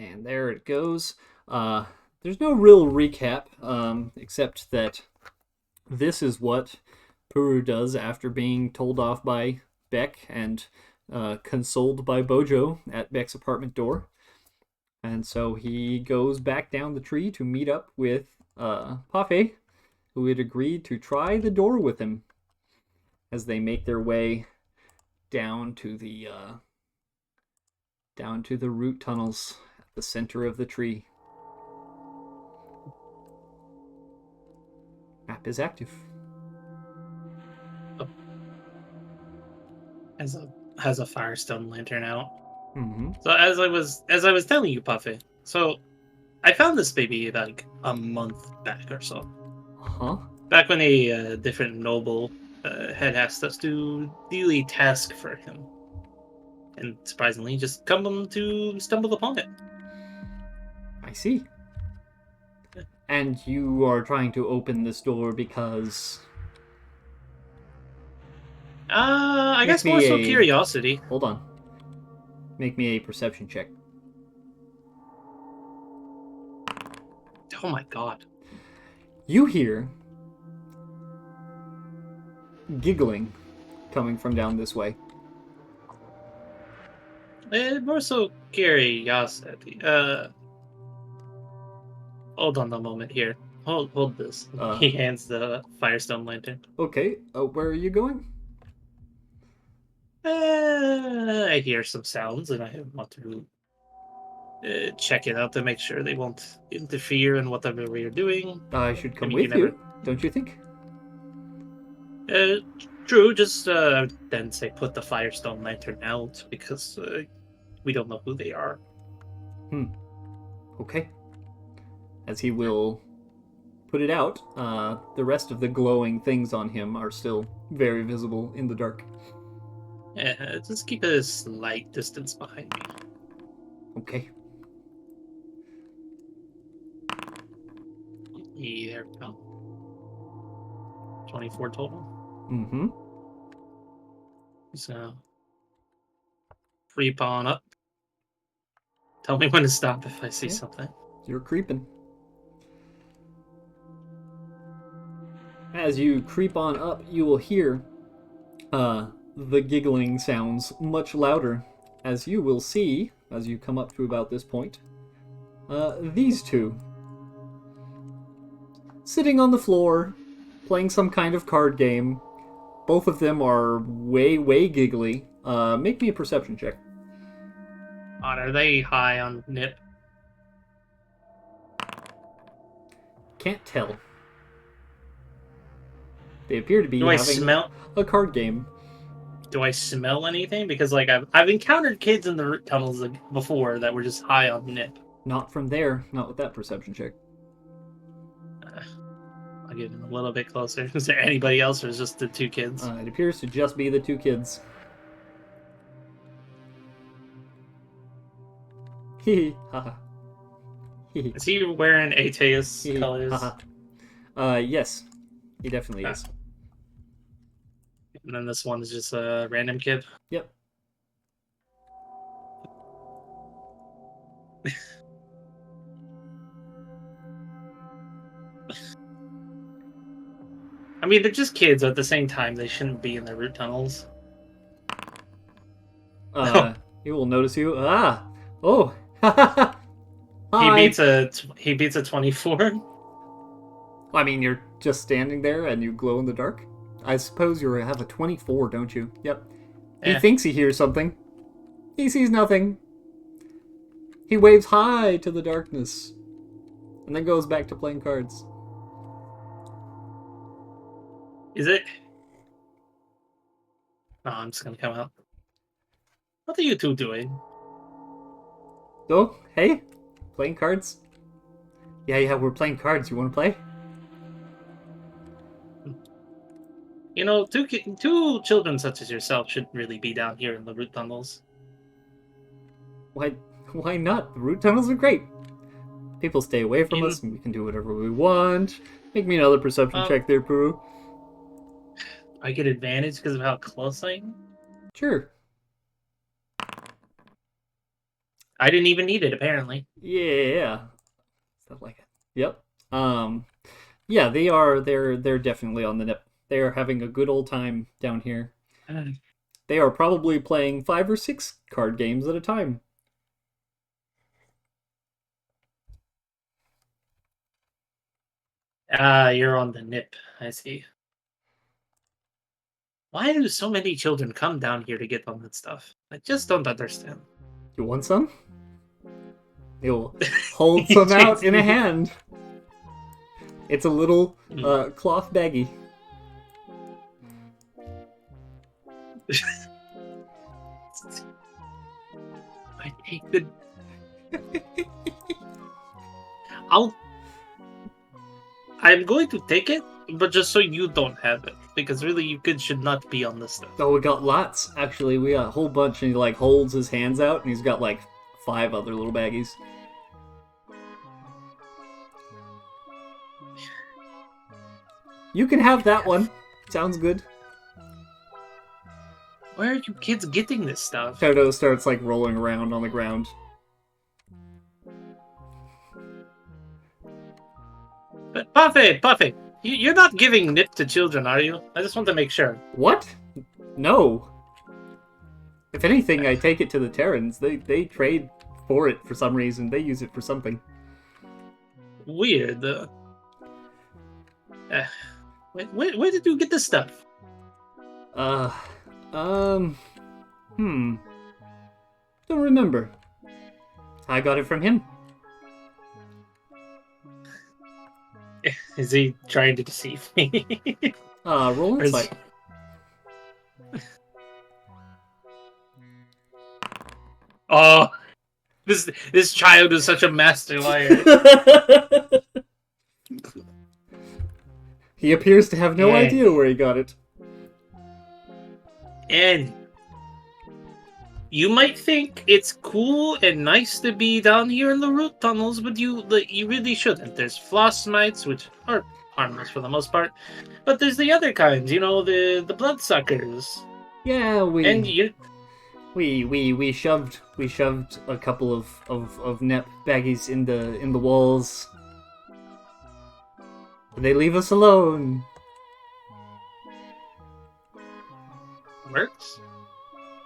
And there it goes. There's no real recap, except that this is what Puru does after being told off by Beck and consoled by Bojo at Beck's apartment door. And so he goes back down the tree to meet up with Pafe, who had agreed to try the door with him as they make their way down to the root tunnels at the center of the tree. Map is active. Has a firestone lantern out. Mm-hmm. So as I was telling you, Puffy, so I found this baby like a month back or so. Huh? Back when a different noble had asked us to do a task for him, and surprisingly, just come to stumble upon it. I see. Yeah. And you are trying to open this door because... I Make guess more me so a... curiosity. Hold on. Make me a perception check. Oh my god. You hear giggling coming from down this way. More so curiosity. Hold on a moment here. Hold this. He hands the firestone lantern. Okay, where are you going? I hear some sounds, and I want to check it out to make sure they won't interfere in whatever we're doing. I should come I mean, with you, don't you think? True, just then say put the firestone lantern out because we don't know who they are. Okay. As he will put it out, the rest of the glowing things on him are still very visible in the dark. Yeah, just keep a slight distance behind me. Okay. Yeah, there we go. 24 total. Mm-hmm. So, creep on up. Tell me when to stop if I see something. You're creeping. As you creep on up, you will hear the giggling sounds much louder, as you will see, as you come up to about this point, these two. Sitting on the floor, playing some kind of card game. Both of them are way, way giggly. Make me a perception check. God, are they high on nip? Can't tell. They appear to be having a card game. Do I smell anything? Because like I've encountered kids in the root tunnels before that were just high on nip. Not from there. Not with that perception check. I'll get in a little bit closer. Is there anybody else, or is it just the two kids? It appears to just be the two kids. Hee haha. Is he wearing Ateus colors? Yes, he definitely is. And then this one is just a random kid. Yep. I mean, they're just kids, but at the same time, they shouldn't be in the root tunnels. He will notice you. Oh. He beats a 24. I mean, you're just standing there and you glow in the dark. I suppose you have a 24, don't you? Yep. He thinks he hears something. He sees nothing. He waves hi to the darkness. And then goes back to playing cards. Is it? Oh, I'm just gonna come out. What are you two doing? Oh, hey? Playing cards? Yeah, we're playing cards. You want to play? You know, two children such as yourself shouldn't really be down here in the root tunnels. Why not? The root tunnels are great. People stay away from us, and we can do whatever we want. Make me another perception check there, Puru. I get advantage because of how close I am? Sure. I didn't even need it, apparently. Yeah, stuff like it. Yep. Yeah, they're definitely on the nip. They are having a good old time down here. They are probably playing 5 or 6 card games at a time. You're on the nip. I see. Why do so many children come down here to get on that stuff? I just don't understand. You want some? He'll hold some out in a hand. It's a little cloth baggie. I take the. I'll. I'm going to take it, but just so you don't have it, because really, you should not be on this stuff. Oh, we got lots. Actually, we got a whole bunch, and he like holds his hands out, and he's got like 5 other little baggies. You can have that one. Sounds good. Where are you kids getting this stuff? Toto starts like rolling around on the ground. But Puffy, you're not giving nip to children, are you? I just want to make sure. What? No. If anything, I take it to the Terrans. They trade for it for some reason. They use it for something. Weird. Where did you get this stuff? Don't remember. I got it from him. Is he trying to deceive me? Roll insight. Oh, this child is such a master liar. He appears to have no idea where he got it. And you might think it's cool and nice to be down here in the root tunnels, but you really shouldn't. There's floss mites, which are harmless for the most part, but there's the other kinds, the bloodsuckers. Yeah, we And shoved a couple of nep baggies in the walls. They leave us alone. Works?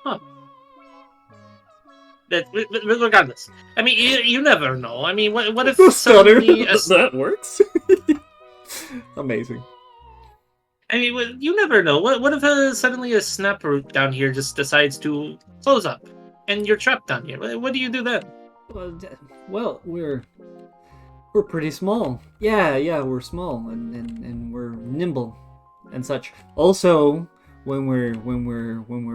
Huh. Regardless, I mean, you never know. I mean, what if suddenly that works? Amazing. I mean, you never know. What if suddenly a snaproot down here just decides to close up, and you're trapped down here? What do you do then? Well, we're pretty small. Yeah, we're small and we're nimble and such. Also, when we're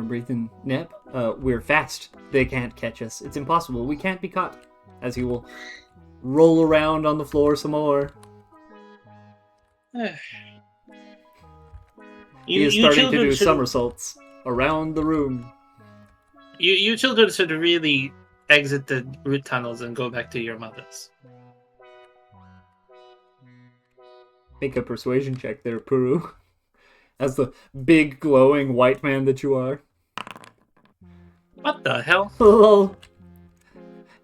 breathing nep, we're fast. They can't catch us. It's impossible. We can't be caught. As he will roll around on the floor some more. He is starting to do somersaults around the room. You children should really exit the root tunnels and go back to your mothers. Make a persuasion check there, Puru. As the big, glowing white man that you are. What the hell? Oh,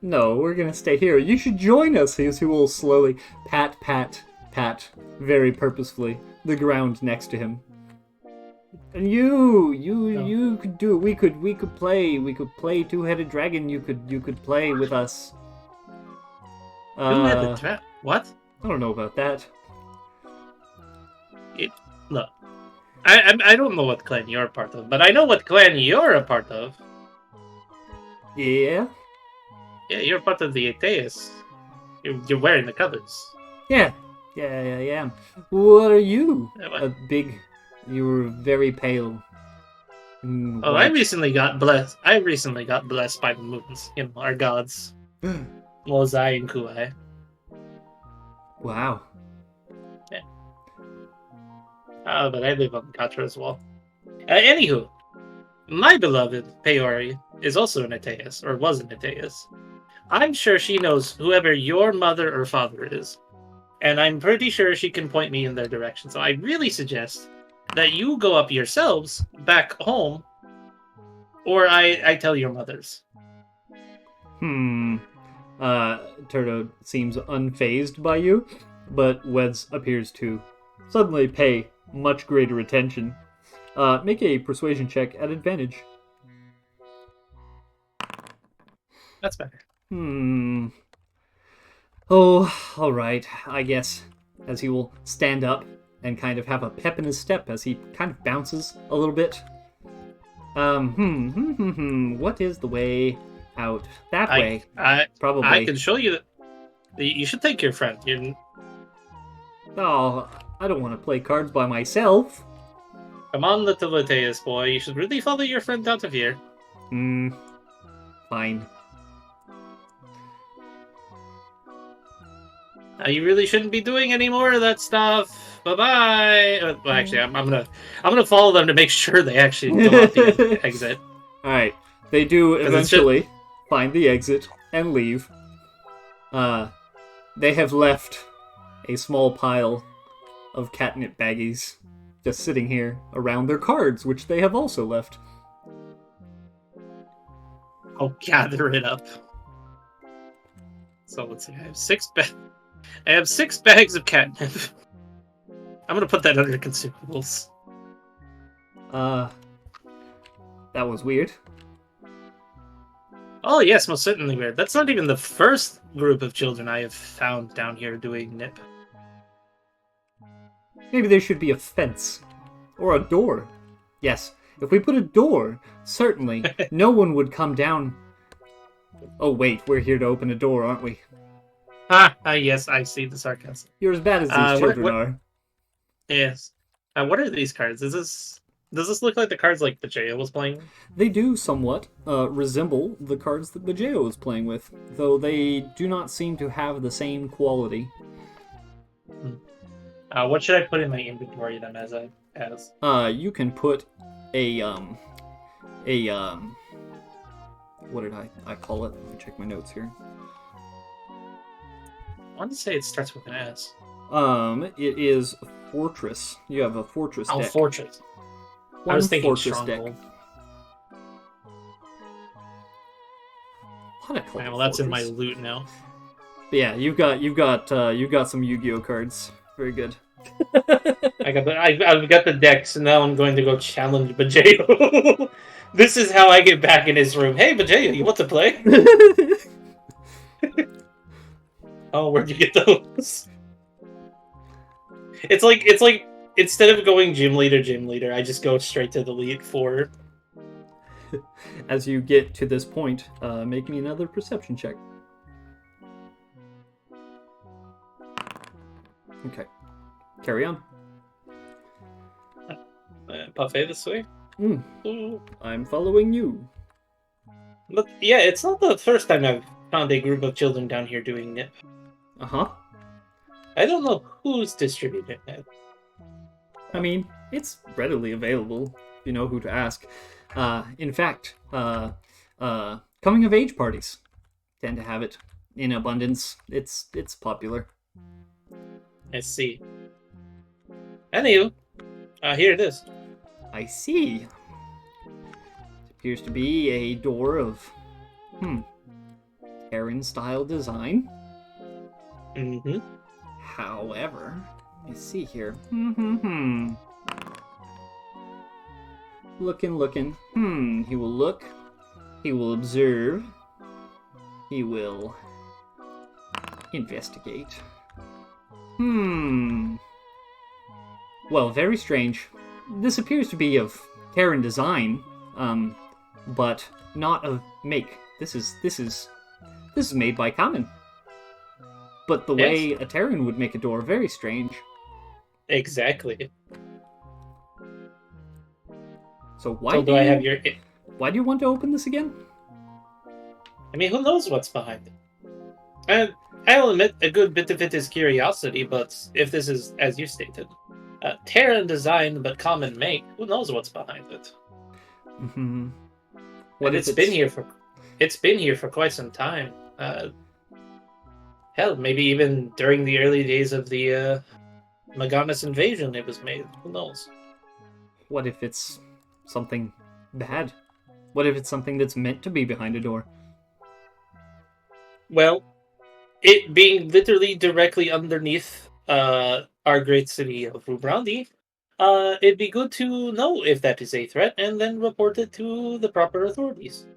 no, we're gonna stay here. You should join us. He will slowly pat, very purposefully, the ground next to him. And you could do. We could play two-headed dragon. You could play with us. Two-headed dragon? What? I don't know about that. Look, I don't know what clan you're a part of, but I know what clan you're a part of. Yeah? Yeah, you're part of the Ateus. You're wearing the colors. Yeah. What are you? What? You were very pale. Oh, I recently got blessed by the moons, our gods. Mozai and Kuai. Wow. Yeah. But I live on Katra as well. Anywho, my beloved Peori is also an Ateus, or was an Ateus. I'm sure she knows whoever your mother or father is, and I'm pretty sure she can point me in their direction. So I really suggest that you go up yourselves back home, or I tell your mothers. Hmm. Turdo seems unfazed by you, but Weds appears to suddenly pay much greater attention. Make a persuasion check at advantage. That's better. Hmm. Oh, all right. I guess as he will stand up and kind of have a pep in his step as he kind of bounces a little bit. What is the way out? That I way, I I probably. can show you that. You should thank your friend. Oh, I don't want to play cards by myself. Come on, little Mateus boy. You should really follow your friend out of here. Hmm. Fine. You really shouldn't be doing any more of that stuff. Bye bye. Well, actually, I'm gonna follow them to make sure they actually go out the exit. All right. They do 'Cause it's just- eventually find the exit and leave. They have left a small pile of catnip baggies just sitting here around their cards, which they have also left. I'll gather it up. So let's see. I have 6 bags of catnip. I'm gonna put that under consumables. That was weird. Oh yes, most certainly weird. That's not even the first group of children I have found down here doing nip. Maybe there should be a fence. Or a door. Yes, if we put a door, certainly no one would come down. Oh wait, we're here to open a door, aren't we? Yes, I see the sarcasm. You're as bad as these children are. Yes. What are these cards? Does this look like the cards like Bajaya was playing? They do somewhat resemble the cards that Bajeo was playing with, though they do not seem to have the same quality. What should I put in my inventory then as? You can put a what did I call it? Let me check my notes here. I want to say it starts with an S. It is Fortress. You have a Fortress deck. Fortress. One I was thinking Fortress Stronghold. deck. What a Okay, well, that's in my loot now. But yeah, you've got some Yu-Gi-Oh cards. Very good. I've got the deck, so now I'm going to go challenge Bajaya. This is how I get back in his room. Hey, Bajaya, you want to play? Oh, where'd you get those? It's like instead of going gym leader, I just go straight to the lead for. As you get to this point, make me another perception check. Okay. Carry on. Buffet this way. Ooh, I'm following you. But yeah, it's not the first time I've found a group of children down here doing nip. Uh-huh. I don't know who's distributing it. I mean, it's readily available. You know who to ask. In fact, coming of age parties tend to have it in abundance. It's popular. I see. Anywho, here it is. I see. It appears to be a door of, Terran-style design. Mm-hmm. However, let me see here. Looking. He will look. He will observe. He will investigate. Well, very strange. This appears to be of Terran design, but not of make. This is made by Common. But the way a Terran would make a door, very strange. Exactly. So why do I have your? Why do you want to open this again? I mean, who knows what's behind it? And I'll admit a good bit of it is curiosity, but if this is, as you stated, Terran design but common make, who knows what's behind it? Mm-hmm. It's been here for quite some time. Hell, maybe even during the early days of the Maganus invasion, it was made. Who knows? What if it's something bad? What if it's something that's meant to be behind a door? Well, it being literally directly underneath our great city of Rubrandi, it'd be good to know if that is a threat and then report it to the proper authorities.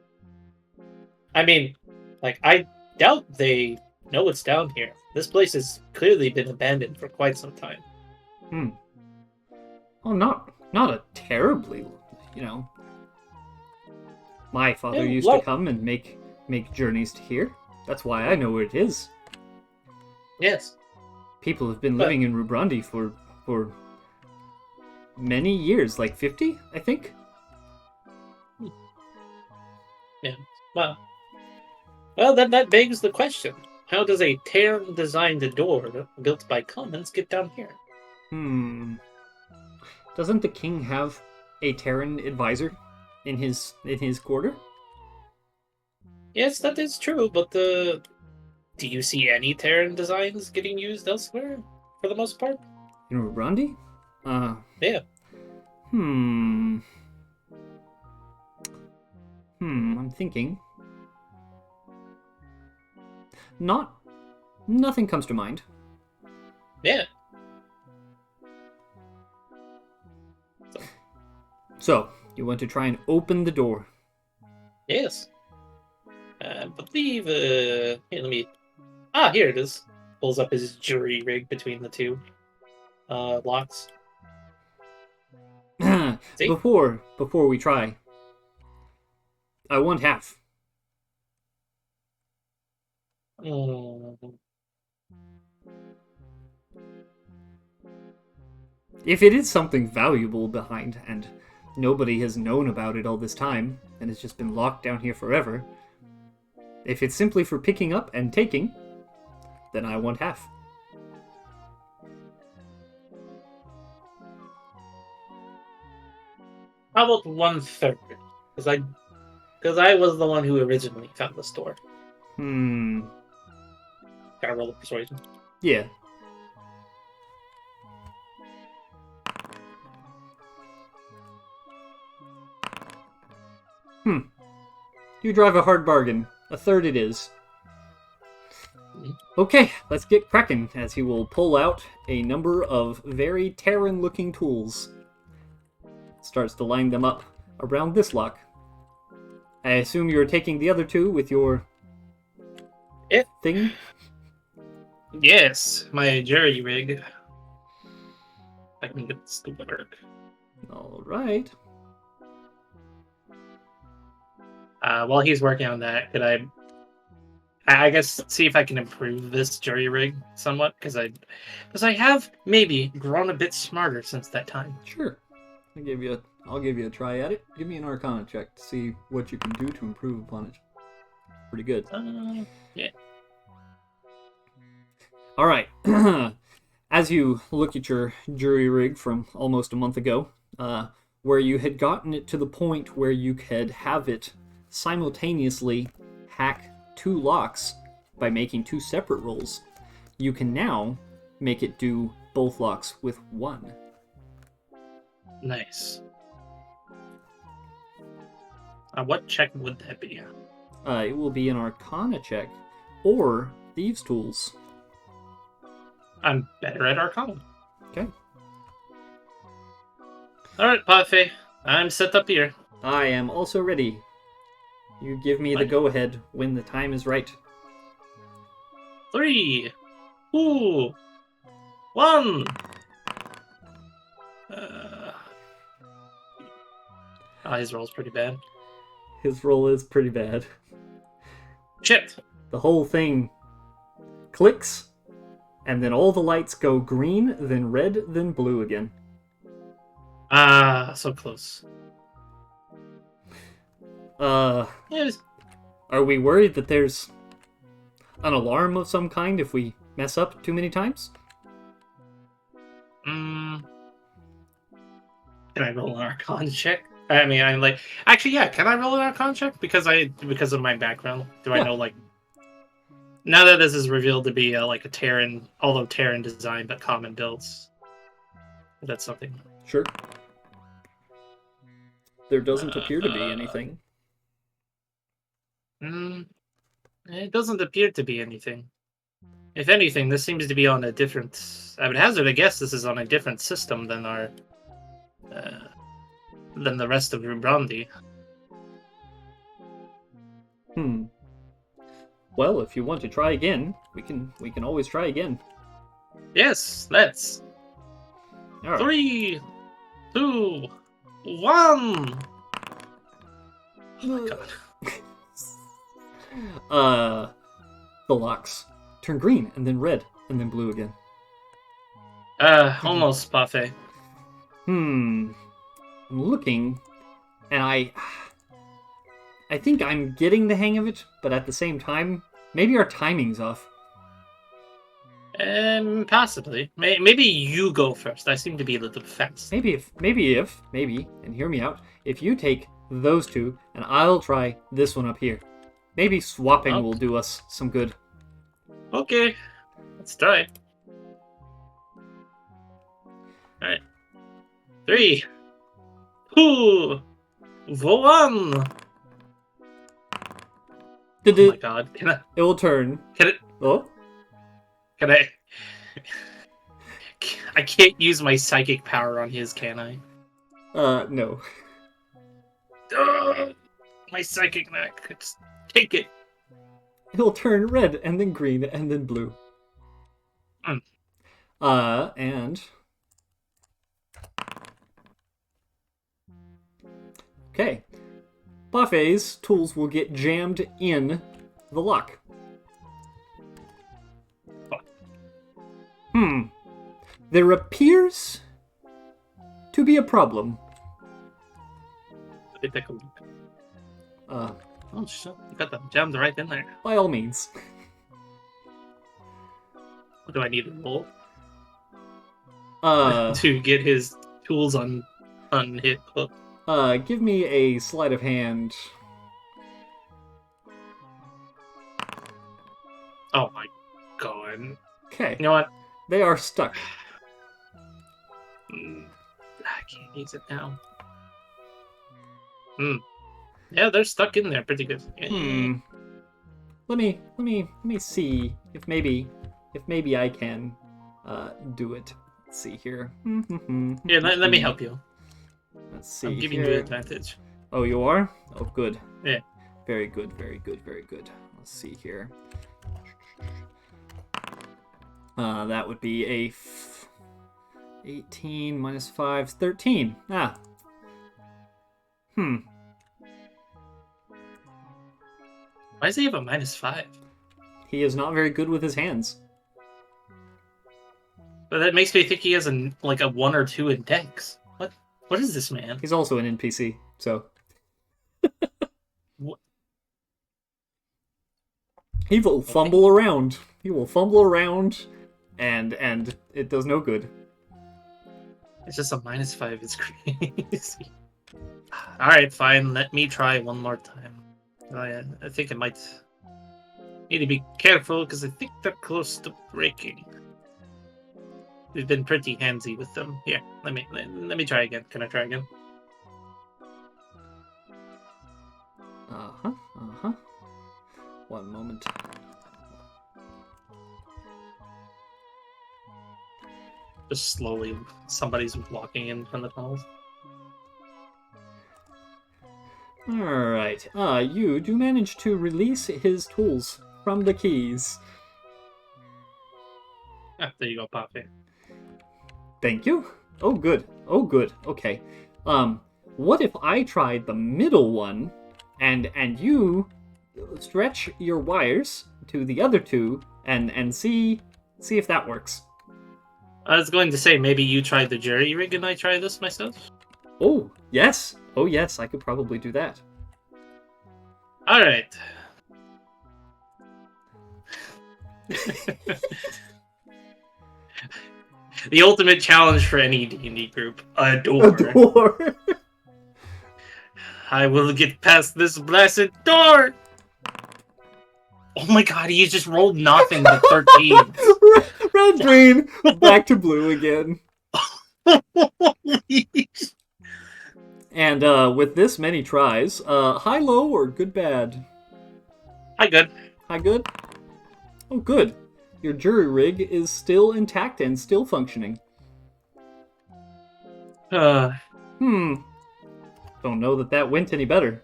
I mean, like, I doubt they know it's down here. This place has clearly been abandoned for quite some time. Hmm. Oh, not a terribly, you know. My father Yeah, used to well, come and make journeys to here. That's why I know where it is. yes, People have been but living in Rubrandi for many years, like 50, I think. yeah, well, well, then that begs the question: how does a Terran-designed door built by commons get down here? Hmm. Doesn't the king have a Terran advisor in his quarter? Yes, that is true, but do you see any Terran designs getting used elsewhere for the most part? In Rubrandi? Uh, Yeah. hmm. I'm thinking. Not Nothing comes to mind. Yeah. So, So, you want to try and open the door. yes. I believe, here, let me. Here it is. Pulls up his jury rig between the two locks. See? before we try, I want half. Mm, If it is something valuable behind and nobody has known about it all this time and it's just been locked down here forever, if it's simply for picking up and taking, then I want half. how about 1/3? Because I was the one who originally found the store. Hmm. Gotta roll a persuasion. Yeah. Hmm. You drive a hard bargain. A third it is. Mhm. Okay, let's get cracking as he will pull out a number of very Terran looking tools. Starts to line them up around this lock. I assume you're taking the other two with your Yeah. thing? Yes, my jury rig. I can get this to work. Alright. While he's working on that, could I guess see if I can improve this jury rig somewhat because I have maybe grown a bit smarter since that time. Sure. I'll give you a try at it. Give me an Arcana check to see what you can do to improve upon it. Pretty good. Yeah. Alright. As you look at your jury rig from almost a month ago, where you had gotten it to the point where you could have it simultaneously hack two locks by making two separate rolls, you can now make it do both locks with one. Nice. What check would that be? It will be an Arcana check or Thieves' Tools. I'm better at Arcana. Okay. All right, Parfait. I'm set up here. I am also ready. You give me the Fine. go-ahead when the time is right. 3, 2, 1. Uh, his roll's pretty bad. His roll is pretty bad. Shit. The whole thing clicks, and then all the lights go green, then red, then blue again. So close. Yes. Are we worried that there's an alarm of some kind if we mess up too many times? Can I roll an Arcana check? I mean, I'm like, actually, yeah. Can I roll an Arcana check because of my background? Do I Yeah. know like now that this is revealed to be like a Terran, although Terran design but common builds? That's something. Sure. There doesn't appear to be Uh, anything. mm, It doesn't appear to be anything. If anything, this seems to be on a different. I would hazard a guess this is on a different system than our uh, than the rest of Rubrandi. Well, if you want to try again, we can always try again. Yes, let's. All right. 3, 2, 1. Oh my god. The locks turn green and then red and then blue again. Almost parfait. I'm looking, and I think I'm getting the hang of it, but at the same time, maybe our timing's off. Possibly. Maybe you go first. I seem to be a little fast. Maybe, and hear me out, if you take those two, and I'll try this one up here. Maybe swapping will do us some good. Okay, let's try. Alright. 3, 2, 1. Oh my god, It will turn. Can it? Oh? Can I? I can't use my psychic power on his, can I? No. My psychic knack. Just take it. It'll turn red and then green and then blue. And... Okay. Buffet's tools will get jammed in the lock. There appears to be a problem. Let me take a look. Oh shit! You got them jammed right in there. By all means. What do I need to roll? Uh, to get his tools unhit hook. Give me a sleight of hand. Oh my god. Okay. You know what? They are stuck. I can't use it now. Yeah, they're stuck in there pretty good. Let me see if maybe I can do it. Let's see here. Yeah, let me help you. Let's see. I'm giving you advantage. Oh, you are? Oh, good. Yeah. Very good, very good, very good. Let's see here. That would be a 18 minus 5 is 13. Ah. Why does he have a -5? He is not very good with his hands. But that makes me think he has a 1 or 2 in Dex. What is this man? He's also an NPC, so. What? He will fumble around. He will fumble around, and it does no good. It's just a -5. It's crazy. Alright, fine. Let me try one more time. I think I might need to be careful because I think they're close to breaking. We've been pretty handsy with them. Here, let me try again. Can I try again? One moment. Just slowly, somebody's walking in from the tunnels. Alright. You do manage to release his tools from the keys. Ah, there you go, Poppy. Thank you. Oh, good. Oh, good. Okay. What if I tried the middle one, and you stretch your wires to the other two, and see if that works. I was going to say, maybe you try the jury rig and I try this myself? Oh, yes. Oh, yes, I could probably do that. Alright. The ultimate challenge for any D&D group. A door. A door. I will get past this blessed door! Oh my god, he just rolled nothing but 13. Red, green, back to blue again. And with this many tries, high, low, or good, bad? Hi, good. Hi, good? Oh, good. Your jury rig is still intact and still functioning. Don't know that went any better.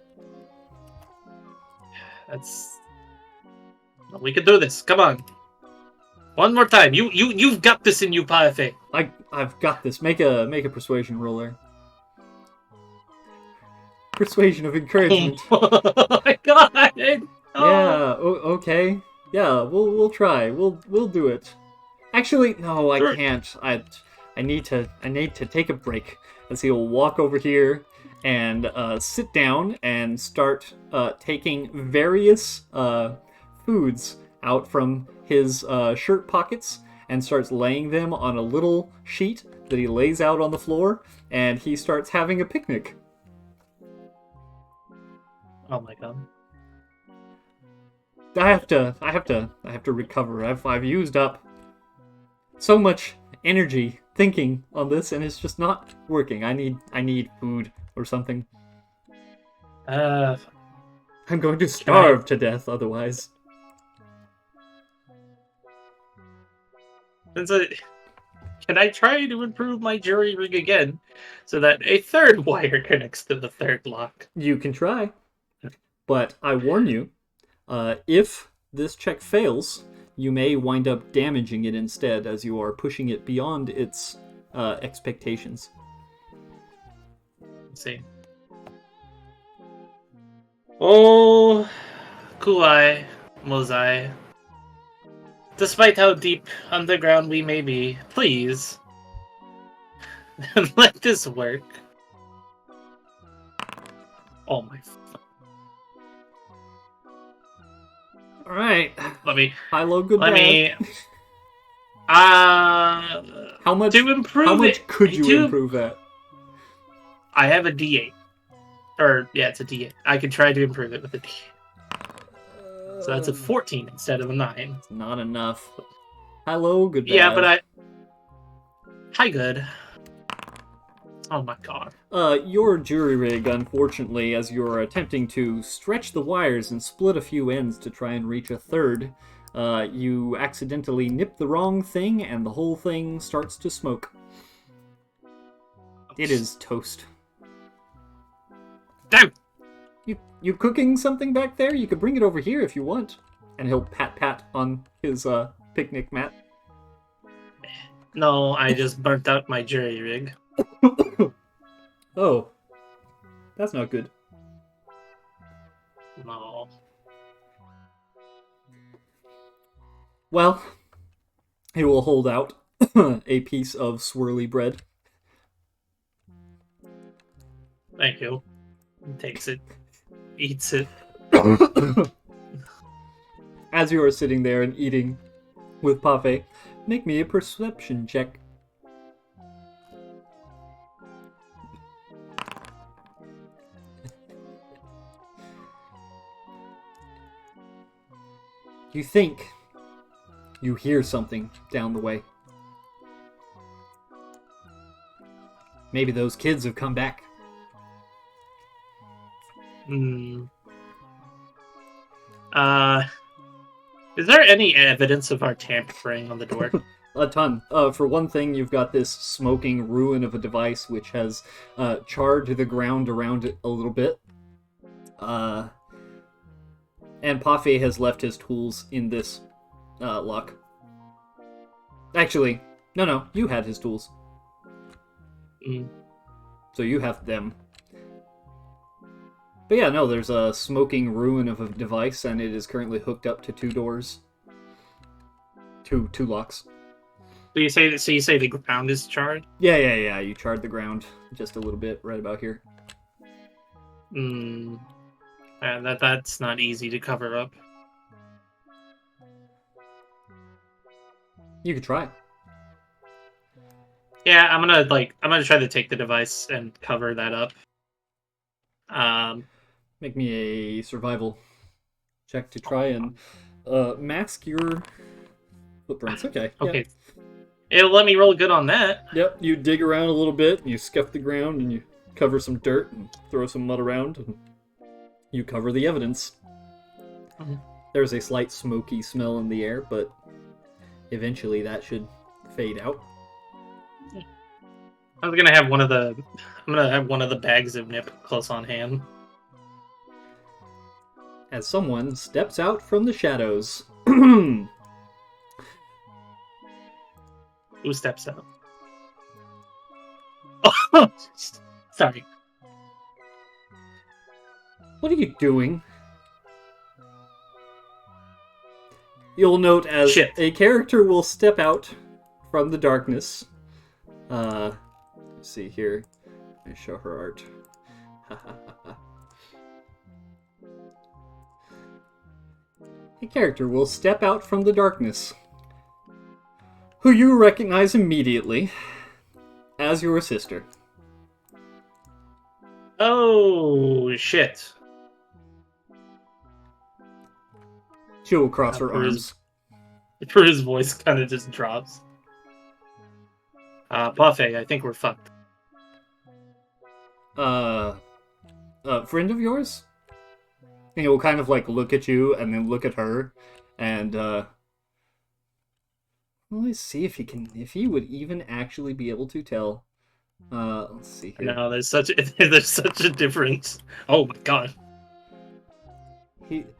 We can do this. Come on. One more time. You've got this in you, Paefe. I've got this. Make a persuasion roller. Persuasion of encouragement. Oh my god. Oh. Yeah. Okay. Yeah. We'll try. We'll do it. Actually, no, I can't. I need to take a break. As he'll walk over here and sit down and start taking various foods out from his shirt pockets and starts laying them on a little sheet that he lays out on the floor, and he starts having a picnic. Oh my god. I have to recover. I've used up so much energy thinking on this, and it's just not working. I need food or something. I'm going to starve to death otherwise. Can I try to improve my jury rig again so that a third wire connects to the third lock? You can try, but I warn you, if this check fails, you may wind up damaging it instead, as you are pushing it beyond its expectations. Let's see. Oh, Kuai, Mozai. Despite how deep underground we may be, please, let this work. Oh my... Alright. Let me... High, low, good, Let bad. me... How much, to improve how much it, could you improve at? I have a D8. Or, yeah, it's a D8. I could try to improve it with a D8. So that's a 14 instead of a 9. It's not enough. Hello, good, bad. Yeah, but Hi, good. Oh my god. Your jury rig, unfortunately, as you're attempting to stretch the wires and split a few ends to try and reach a third, you accidentally nip the wrong thing and the whole thing starts to smoke. It is toast. Damn! You cooking something back there? You could bring it over here if you want. And he'll pat on his picnic mat. No, I just burnt out my jury rig. Oh. That's not good. No. Well, he will hold out a piece of swirly bread. Thank you. He takes it. Eats it. As you are sitting there and eating with Pafe, make me a perception check. You think you hear something down the way. Maybe those kids have come back. Is there any evidence of our tampering on the door? A ton. For one thing, you've got this smoking ruin of a device which has charred the ground around it a little bit. And Pafe has left his tools in this lock. Actually, no, you had his tools. So you have them. But yeah, no, there's a smoking ruin of a device, and it is currently hooked up to two doors. Two locks. So you say the ground is charred? Yeah, you charred the ground just a little bit right about here. That's not easy to cover up. You could try. Yeah, I'm gonna try to take the device and cover that up. Make me a survival check to try and mask your footprints. Okay. Okay. Yeah. It'll let me roll good on that. Yep. You dig around a little bit, and you scuff the ground, and you cover some dirt, and throw some mud around, and you cover the evidence. There's a slight smoky smell in the air, but eventually that should fade out. I'm gonna have one of the bags of nip close on hand. As someone steps out from the shadows. What Who steps out? Oh, sorry. are you doing? You'll note as Shit. a character will step out from the darkness. Let's see here. Let me show her art. A character will step out from the darkness, who you recognize immediately as your sister. Oh shit. She will cross her arms. Puru's voice kind of just drops. Buffet, I think we're fucked. Friend of yours? And he will kind of like look at you and then look at her, and let's see if he would even actually be able to tell. Let's see here. No, there's such a difference. Oh my god.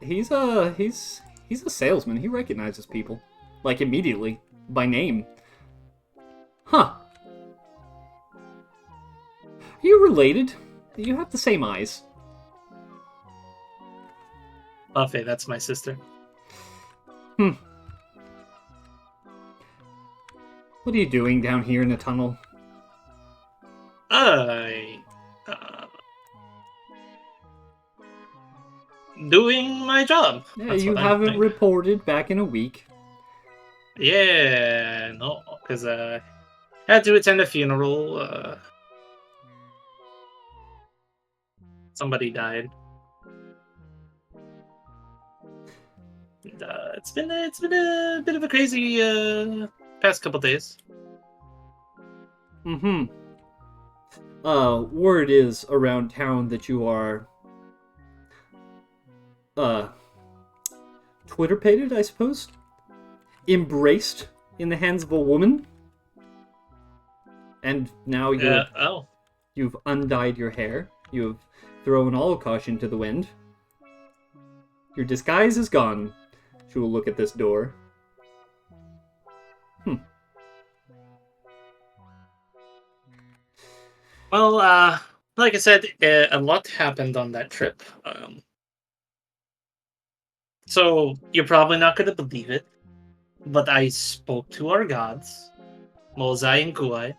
He's a salesman. He recognizes people like immediately by name. Huh. Are you related? You have the same eyes. Buffet, that's my sister. What are you doing down here in the tunnel? Doing my job. Yeah, That's you what I'm haven't doing. reported back in a week. Yeah, no, because I had to attend a funeral. Somebody died. And, it's been a bit of a crazy past couple days. Word is around town that you are Twitter-pated, I suppose? Embraced in the hands of a woman? And now you've undyed your hair. You've thrown all caution to the wind. Your disguise is gone. She will look at this door. Well, like I said, a lot happened on that trip. So you're probably not going to believe it, but I spoke to our gods, Mozai and Kuai,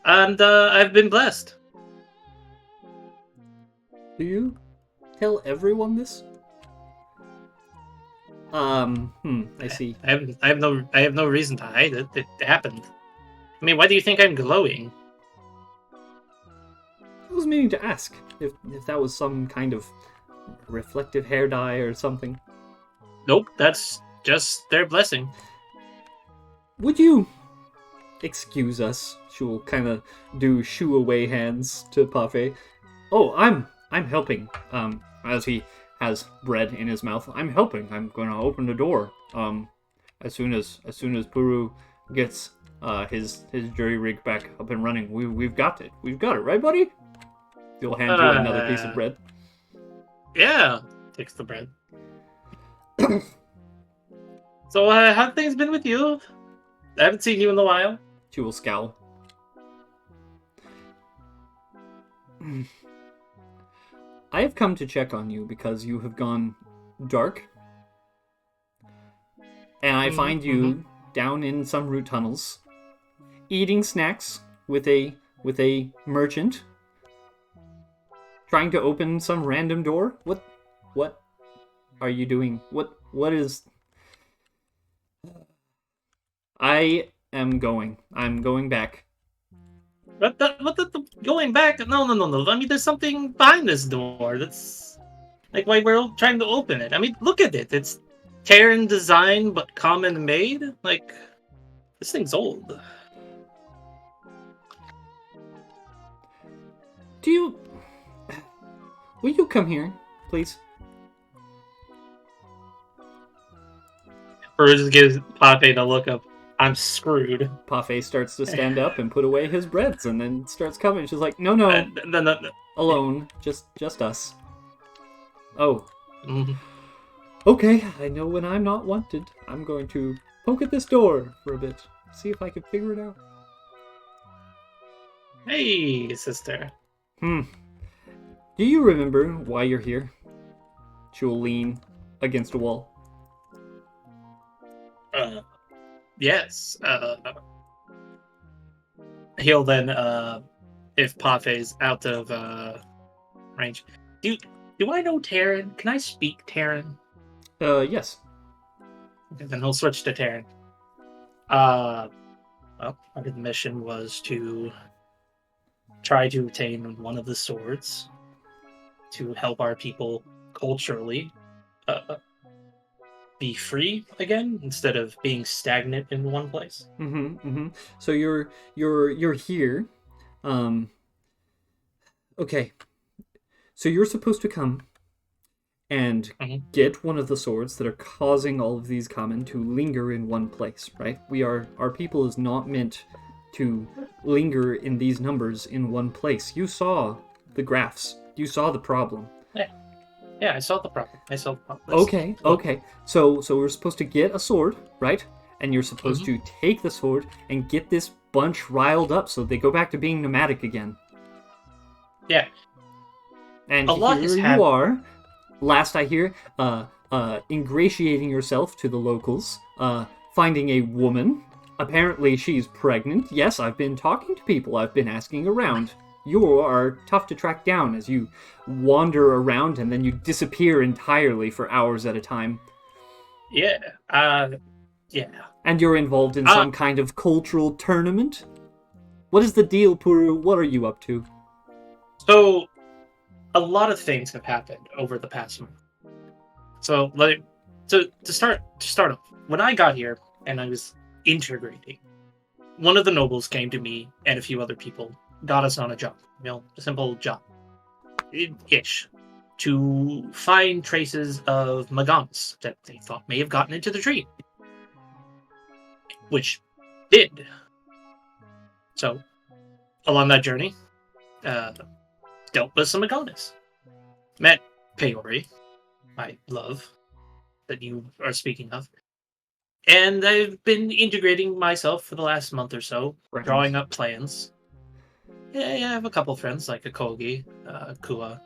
and I've been blessed. Do you tell everyone this? I see. I have no reason to hide it. It happened. I mean, why do you think I'm glowing? I was meaning to ask if that was some kind of reflective hair dye or something. Nope, that's just their blessing. Would you excuse us? She will kind of do shoo away hands to Parfait. Oh, I'm helping. As he has bread in his mouth, I'm helping. I'm going to open the door. As soon as Puru gets his jury rig back up and running, we've got it. We've got it, right, buddy? He'll hand you another piece of bread. Yeah, takes the bread. So, how have things been with you? I haven't seen you in a while. She will scowl. I have come to check on you because you have gone dark. And I find you down in some root tunnels, eating snacks with a merchant, trying to open some random door. What are you doing? What is... I am going. I'm going back. What the going back? No. I mean, there's something behind this door. That's like why we're trying to open it. I mean, look at it. It's Terran design but common made. Like, this thing's old. Will you come here, please? Puru just gives Pape the look of, I'm screwed. Pafe starts to stand up and put away his breads, and then starts coming. She's like, "No, no, No. alone, just us." Oh, Mhm. okay. I know when I'm not wanted. I'm going to poke at this door for a bit, see if I can figure it out. Hey, sister. Hmm. Do you remember why you're here? She will lean against a wall. Uh, yes. He'll then, if Pape's out of range. Do I know Terran? Can I speak Terran? Yes. And then he'll switch to Terran. Well, part of the mission was to try to obtain one of the swords to help our people culturally be free again instead of being stagnant in one place. So you're here. Um. Okay. So you're supposed to come and Mhm. get one of the swords that are causing all of these common to linger in one place, right? Our people is not meant to linger in these numbers in one place. You saw the graphs. You saw the problem. Yeah, yeah, I saw the problem. I saw the problem. Okay, Look. okay. So we're supposed to get a sword, right? And you're supposed Mhm. to take the sword and get this bunch riled up so they go back to being nomadic again. Yeah, And a lot has here you happened. are, last I hear, ingratiating yourself to the locals, finding a woman. Apparently she's pregnant. Yes, I've been talking to people. I've been asking around. You are tough to track down as you wander around and then you disappear entirely for hours at a time. Yeah, yeah. And you're involved in Uh, some kind of cultural tournament? What is the deal, Puru? What are you up to? so a lot of things have happened over the past month. So, like, to start off, when I got here and I was integrating, one of the nobles came to me and a few other people, got us on a job, a simple job, ish, to find traces of Magamas that they thought may have gotten into the tree, which did. So, along that journey, uh, dealt with some Magamas. Met Peori, my love, that you are speaking of. And I've been integrating myself for the last month or so, Friends. drawing up plans. Yeah, I have a couple friends like Akogi, Kua.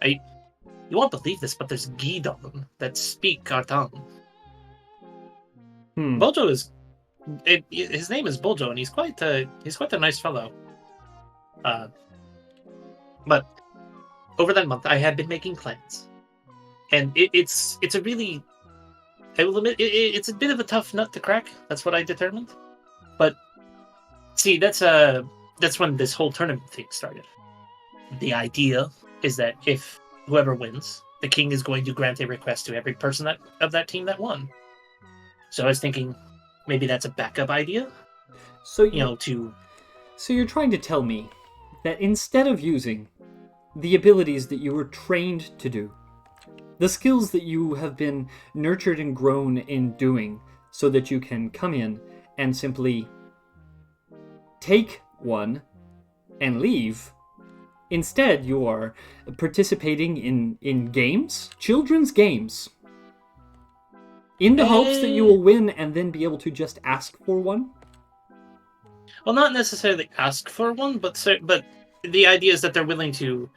I You won't believe this, but there's Gidon that speak our tongue. Hmm. Bojo is his name is Bojo, and he's quite a nice fellow. Uh, but over that month, I had been making plans, and it's a really, I will admit it's a bit of a tough nut to crack. That's what I determined. But see, that's when this whole tournament thing started. The idea is that if whoever wins, the king is going to grant a request to every person of that team that won. So I was thinking maybe that's a backup idea, So you to So you're trying to tell me that instead of using the abilities that you were trained to do, the skills that you have been nurtured and grown in doing, so that you can come in and simply take one and leave, instead you are participating in games, children's games, in the hopes that you eh, will win and then be able to just ask for one? well, not necessarily ask for one, but the idea is that they're willing to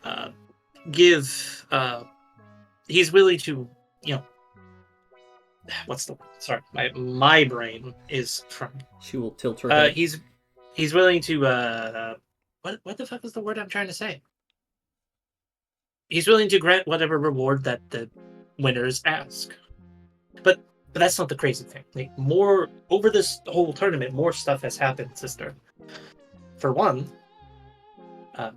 uh, give. He's willing to, you know, what's the word? Sorry, my brain is from. She will tilt her head. He's willing to. What the fuck is the word I'm trying to say? He's willing to grant whatever reward that the winners ask. But that's not the crazy thing. Like, more over this whole tournament, more stuff has happened, sister. For one, uh,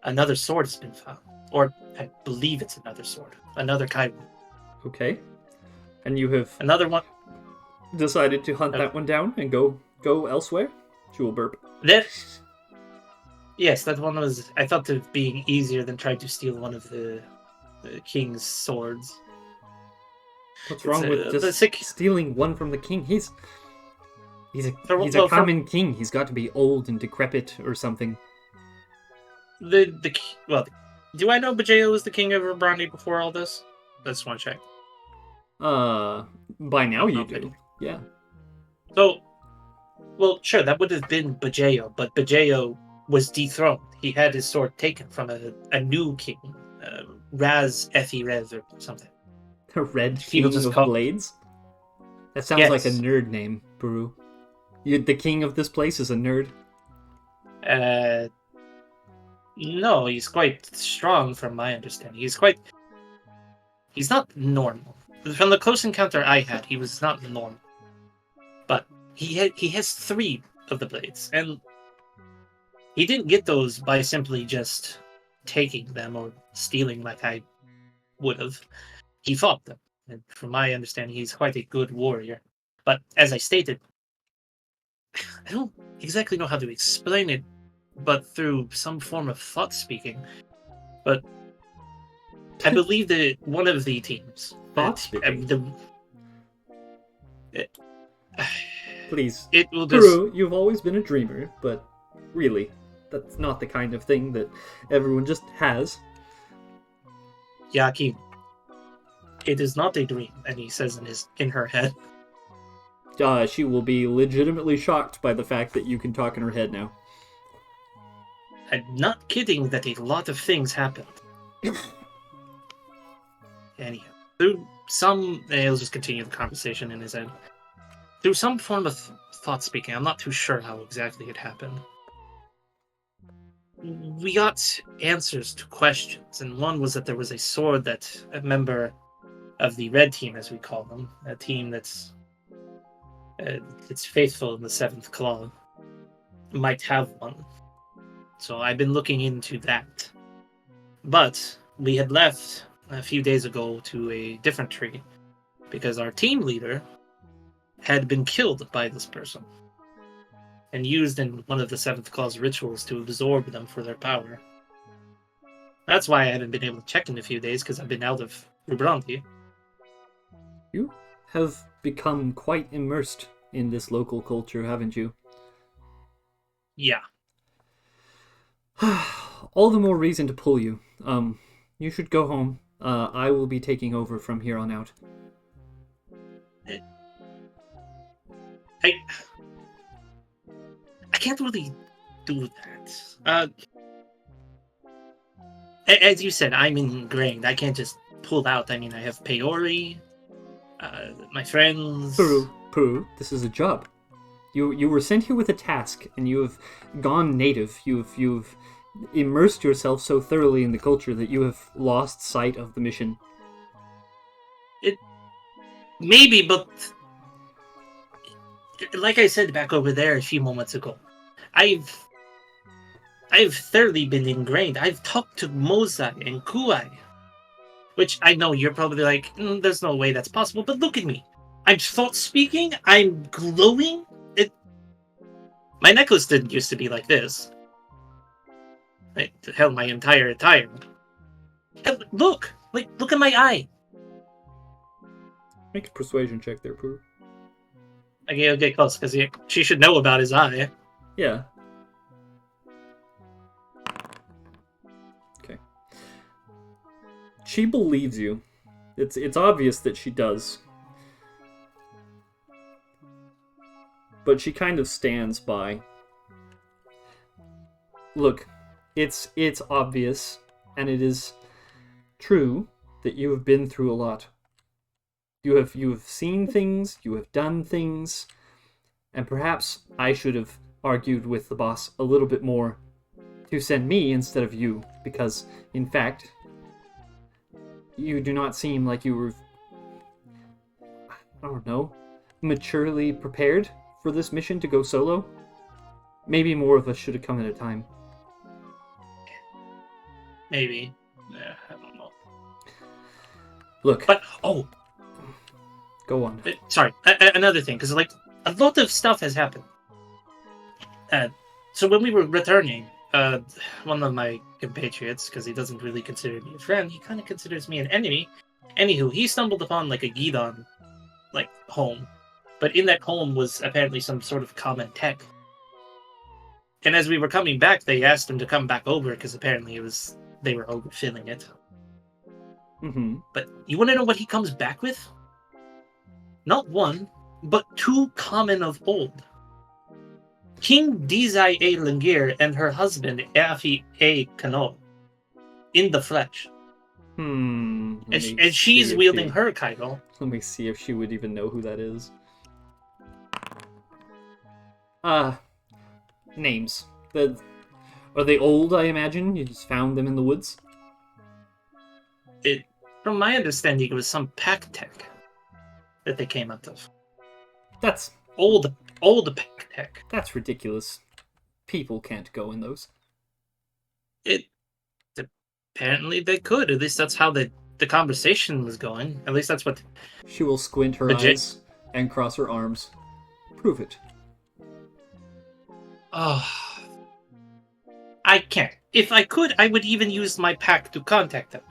another sword has been found, or I believe it's another sword, another Kaiwu, Okay. And you have another one. decided to hunt Uh, that one down and go elsewhere? She will burp. that Yes, that one was. I thought of being easier than trying to steal one of the king's swords. What's It's wrong with the just sick. stealing one from the king? He's a Well, from common king. He's got to be old and decrepit or something. well, do I know Bajeo was the king of Brandi before all this? I just want to check. By now you Okay. do. Yeah. So, well, sure, that would have been Bajeo, but Bajeo was dethroned. He had his sword taken from a new king, Raz Ethirez or something. The Red People King just of call. Blades? That sounds like a Yes. nerd name, Puru. The king of this place is a nerd. Uh, no, he's quite strong from my understanding. He's not normal. From the close encounter I had, he was not normal. But he has three of the blades, and he didn't get those by simply just taking them or stealing like I would have. He fought them, and from my understanding, he's quite a good warrior. But as I stated, I don't exactly know how to explain it, but through some form of thought speaking. But I believe that one of the teams, Thought speaking? Please. it will just Puru, you've always been a dreamer, but really, that's not the kind of thing that everyone just has. Yaki. It is not a dream, and he says in her head. She will be legitimately shocked by the fact that you can talk in her head now. I'm not kidding that a lot of things happened. Anyhow, through some, he'll just continue the conversation in his head. Through some form of thought speaking, I'm not too sure how exactly it happened. We got answers to questions, and one was that there was a sword that a member of the red team, as we call them, a team that's it's faithful in the seventh claw, might have one. So I've been looking into that. But we had left a few days ago to a different tree because our team leader had been killed by this person and used in one of the seventh claw's rituals to absorb them for their power. That's why I haven't been able to check in a few days, because I've been out of Ubranti. You have become quite immersed in this local culture, haven't you? Yeah. All the more reason to pull you. You should go home. I will be taking over from here on out. I can't really do that. As you said, I'm ingrained. I can't just pull out. I mean, I have Peori, my friends. Puru, this is a job. You were sent here with a task, and you have gone native. You've immersed yourself so thoroughly in the culture that you have lost sight of the mission. Maybe, but like I said back over there a few moments ago, I've thoroughly been ingrained. I've talked to Mozai and Kuai, which I know you're probably like, there's no way that's possible, but look at me. I'm thought speaking, I'm glowing. My necklace didn't used to be like this. It held my entire attire. Look at my eye. Make a persuasion check there, Puru. Okay, I'll get close, because she should know about his eye. Yeah. Okay. She believes you. It's obvious that she does. But she kind of stands by. Look, it's obvious, and it is true that you have been through a lot. You have seen things, you have done things, and perhaps I should have argued with the boss a little bit more to send me instead of you, because, in fact, you do not seem like you were, I don't know, maturely prepared for this mission to go solo. Maybe more of us should have come at a time. Maybe. Yeah, I don't know. Look. But, go on. Sorry, another thing, because, like, a lot of stuff has happened. So when we were returning, one of my compatriots, because he doesn't really consider me a friend, he kind of considers me an enemy, Anywho, he stumbled upon like a Gidon like home, but in that home was apparently some sort of common tech. And as we were coming back, they asked him to come back over because apparently they were overfilling it. Mm-hmm. But you want to know what he comes back with? Not one, but two common of old. King Dizai A. Lingir and her husband Afi A. Kano in the flesh. And she's wielding her Kaido. Let me see if she would even know who that is. Names. Are they old, I imagine? You just found them in the woods? From my understanding, it was some pack tech that they came out of. That's old pack tech. That's ridiculous. People can't go in those. Apparently they could. At least that's how the conversation was going. At least that's what... She will squint her eyes and cross her arms. Prove it. Oh, I can't. If I could, I would even use my pack to contact them.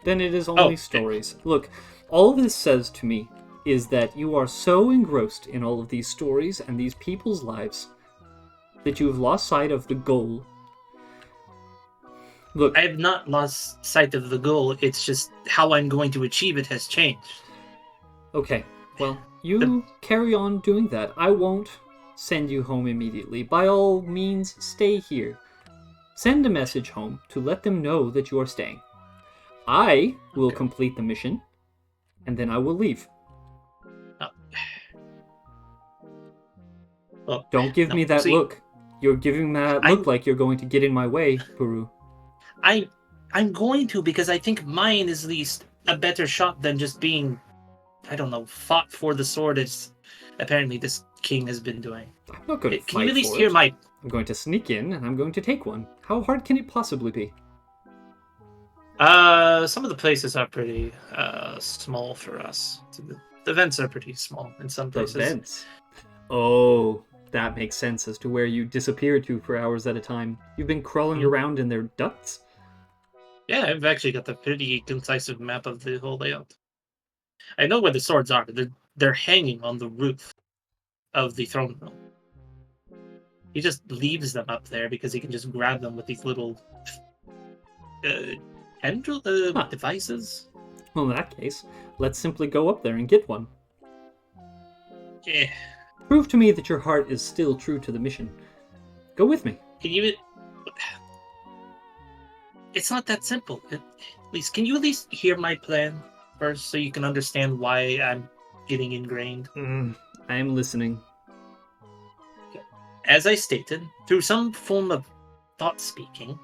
Then it is only stories. Look, all this says to me is that you are so engrossed in all of these stories and these people's lives that you have lost sight of the goal. Look, I have not lost sight of the goal. It's just how I'm going to achieve it has changed. Okay, well, you carry on doing that. I won't send you home immediately. By all means, stay here. Send a message home to let them know that you are staying. I will complete the mission, and then I will leave. Well, don't give me that look. You're giving that look like you're going to get in my way, Puru. I'm going to, because I think mine is at least a better shot than just being, I don't know, fought for the sword as apparently this king has been doing. I'm not going to fight Can you at least for hear it. my... I'm going to sneak in, and I'm going to take one. How hard can it possibly be? Some of the places are pretty small for us. The vents are pretty small in some places. The vents? Oh, that makes sense as to where you disappear to for hours at a time. You've been crawling around in their ducts? Yeah, I've actually got a pretty concise map of the whole layout. I know where the swords are. They're hanging on the roof of the throne room. He just leaves them up there because he can just grab them with these little devices. Well, in that case, let's simply go up there and get one. Yeah. Prove to me that your heart is still true to the mission. Go with me. Can you... It's not that simple. Can you at least hear my plan first so you can understand why I'm getting ingrained? I am listening. As I stated, through some form of thought speaking,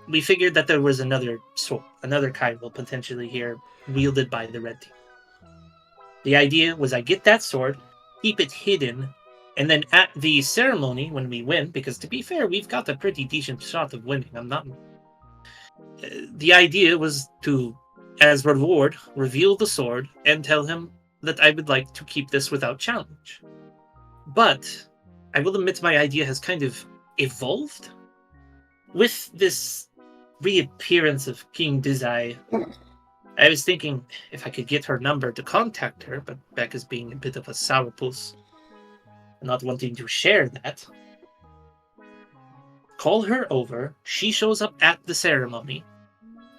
we figured that there was another sword, another Kaido potentially here, wielded by the Red Team. The idea was I get that sword, keep it hidden, and then at the ceremony when we win, because to be fair, we've got a pretty decent shot of winning. The idea was to, as reward, reveal the sword and tell him that I would like to keep this without challenge. But I will admit my idea has kind of evolved. With this reappearance of King Dizai, I was thinking if I could get her number to contact her, but Beck is being a bit of a sourpuss, not wanting to share that. Call her over, she shows up at the ceremony,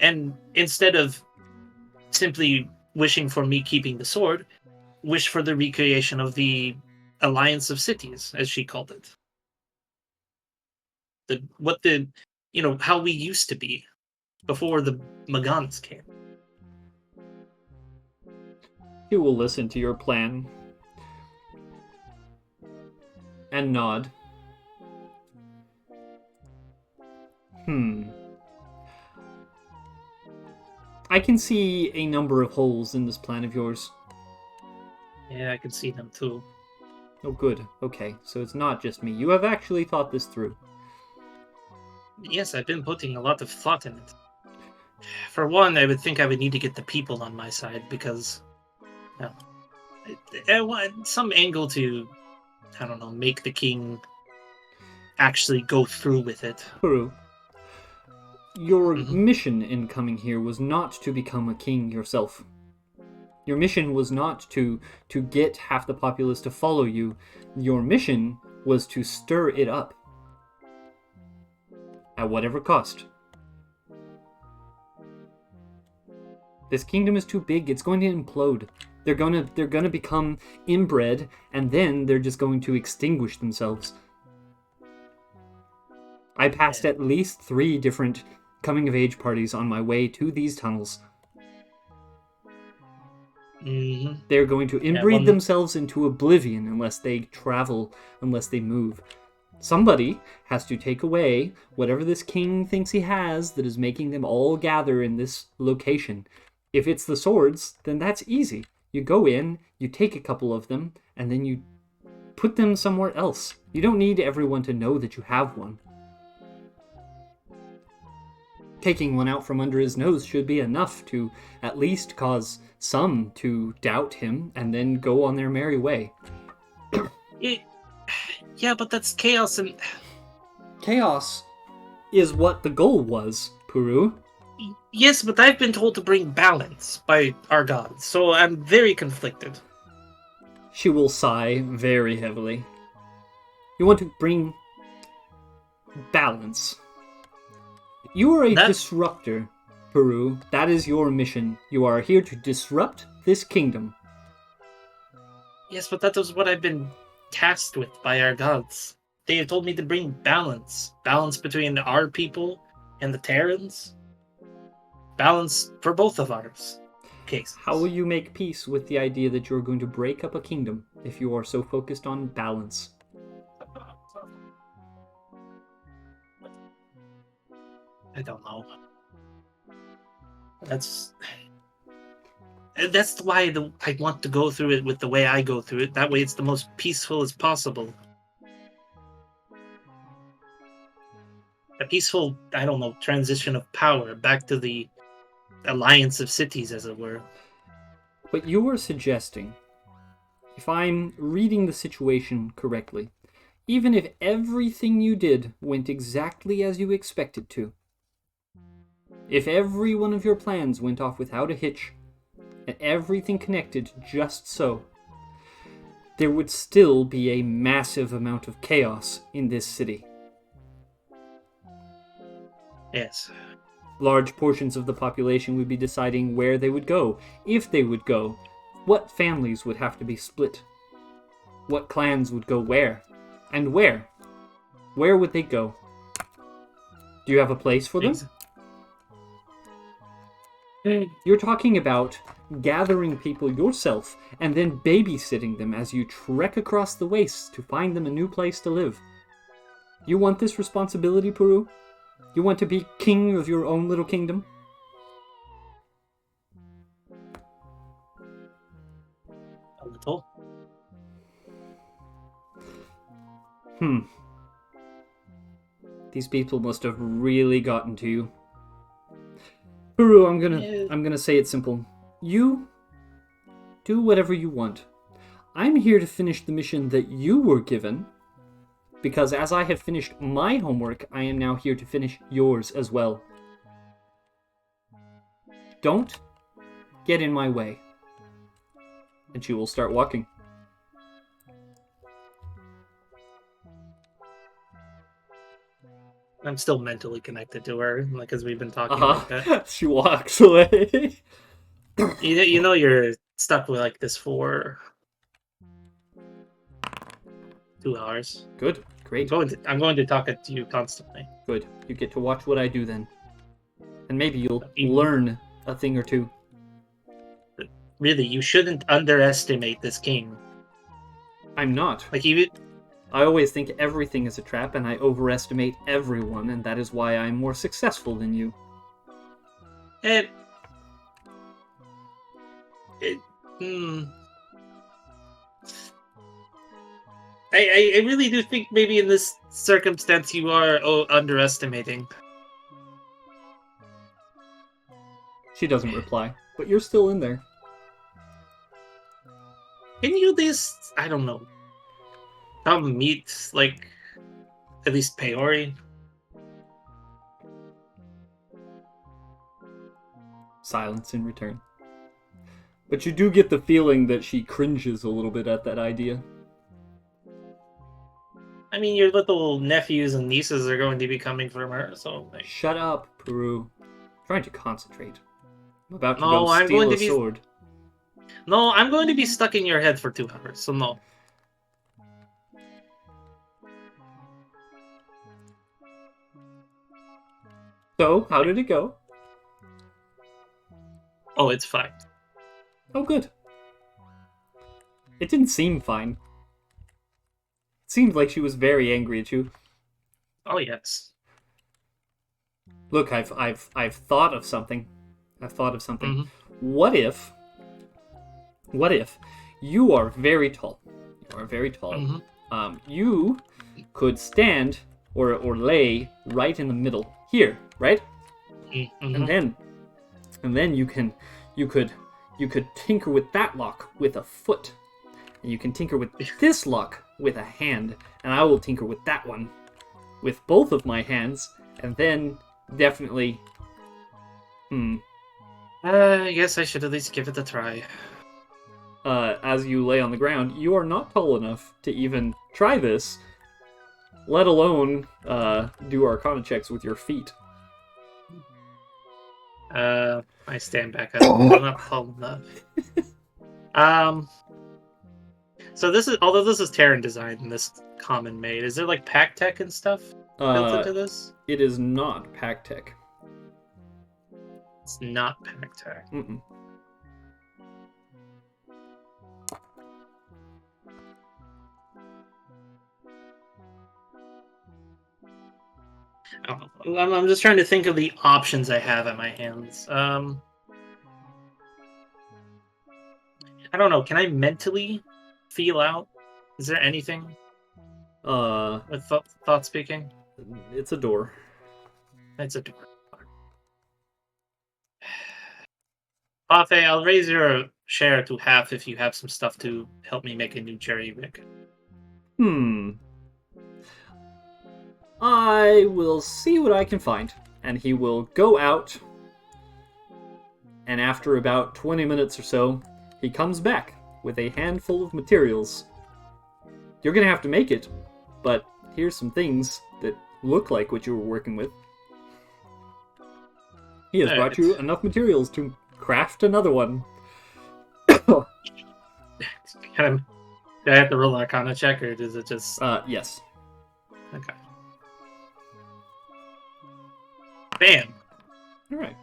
and instead of simply wishing for me keeping the sword, wish for the recreation of the Alliance of Cities, as she called it. How we used to be before the Magans came. He will listen to your plan and nod. I can see a number of holes in this plan of yours. Yeah, I can see them too. Oh, good. Okay, so it's not just me. You have actually thought this through. Yes, I've been putting a lot of thought in it. For one, I would think I would need to get the people on my side because, I want some angle to, I don't know, make the king actually go through with it. Puru, your mission in coming here was not to become a king yourself. Your mission was not to get half the populace to follow you. Your mission was to stir it up. At whatever cost. This kingdom is too big. It's going to implode. They're gonna become inbred, and then they're just going to extinguish themselves. I passed at least 3 different coming-of-age parties on my way to these tunnels. Mm-hmm. They're going to inbreed themselves into oblivion unless they travel, unless they move. Somebody has to take away whatever this king thinks he has that is making them all gather in this location. If it's the swords, then that's easy. You go in, you take a couple of them, and then you put them somewhere else. You don't need everyone to know that you have one. Taking one out from under his nose should be enough to at least cause some to doubt him and then go on their merry way. Yeah, but that's chaos and... Chaos is what the goal was, Puru. Yes, but I've been told to bring balance by our gods, so I'm very conflicted. She will sigh very heavily. You want to bring balance. You are a disruptor, Puru. That is your mission. You are here to disrupt this kingdom. Yes, but that was what I've been tasked with by our gods. They have told me to bring balance. Balance between our people and the Terrans. Balance for both of ours cases. How will you make peace with the idea that you're going to break up a kingdom if you are so focused on balance? I don't know. That's why I want to go through it with the way I go through it. That way it's the most peaceful as possible. A peaceful, I don't know, transition of power back to the alliance of cities, as it were. What you are suggesting, if I'm reading the situation correctly, even if everything you did went exactly as you expected to, if every one of your plans went off without a hitch, and everything connected just so, there would still be a massive amount of chaos in this city. Yes. Large portions of the population would be deciding where they would go, if they would go, what families would have to be split, what clans would go where, and where. Where would they go? Do you have a place for them? You're talking about gathering people yourself and then babysitting them as you trek across the wastes to find them a new place to live. You want this responsibility, Puru? You want to be king of your own little kingdom? A little. These people must have really gotten to you. Puru, I'm gonna say it simple. You do whatever you want. I'm here to finish the mission that you were given, because as I have finished my homework, I am now here to finish yours as well. Don't get in my way. And she will start walking. I'm still mentally connected to her, like as we've been talking like that. She walks away. You know you're stuck with like this for 2 hours. Good, great. I'm going to talk to you constantly. Good. You get to watch what I do then. And maybe you'll learn a thing or two. Really, you shouldn't underestimate this king. I'm not. Like even I always think everything is a trap, and I overestimate everyone, and that is why I'm more successful than you. I really do think maybe in this circumstance you are underestimating. She doesn't reply, but you're still in there. Can you just, I don't know, come meet, like, at least Peori? Silence in return. But you do get the feeling that she cringes a little bit at that idea. I mean, your little nephews and nieces are going to be coming from her, so... Like... Shut up, Puru. I'm trying to concentrate. I'm about to No, go I'm going steal to a be... sword. No, I'm going to be stuck in your head for 2 hours, so no. So, how did it go? Oh, it's fine. Oh, good. It didn't seem fine. It seemed like she was very angry at you. Oh, yes. Look, I've thought of something. I've thought of something. Mm-hmm. What if you are very tall? You are very tall. Mm-hmm. You could stand or lay right in the middle here, right? Mm-hmm. And then you could tinker with that lock with a foot. And you can tinker with this lock with a hand, and I will tinker with that one with both of my hands, and then definitely I guess I should at least give it a try. as you lay on the ground, you are not tall enough to even try this, let alone do Arcana checks with your feet. I stand back up. I'm not tall enough. So this is, although this is Terran design and this common made, is there like pack tech and stuff built into this? It is not pack tech. It's not pack tech. Mm-mm. I'm just trying to think of the options I have at my hands. I don't know. Can I mentally feel out? Is there anything with thought speaking? It's a door. It's a door. Pathé, I'll raise your share to half if you have some stuff to help me make a new cherry rig. I will see what I can find. And he will go out, and after about 20 minutes or so, he comes back with a handful of materials. You're gonna have to make it, but here's some things that look like what you were working with. He has brought you enough materials to craft another one. Do I have to roll an Arcana check, or does it just... Yes. Okay. Bam! Alright.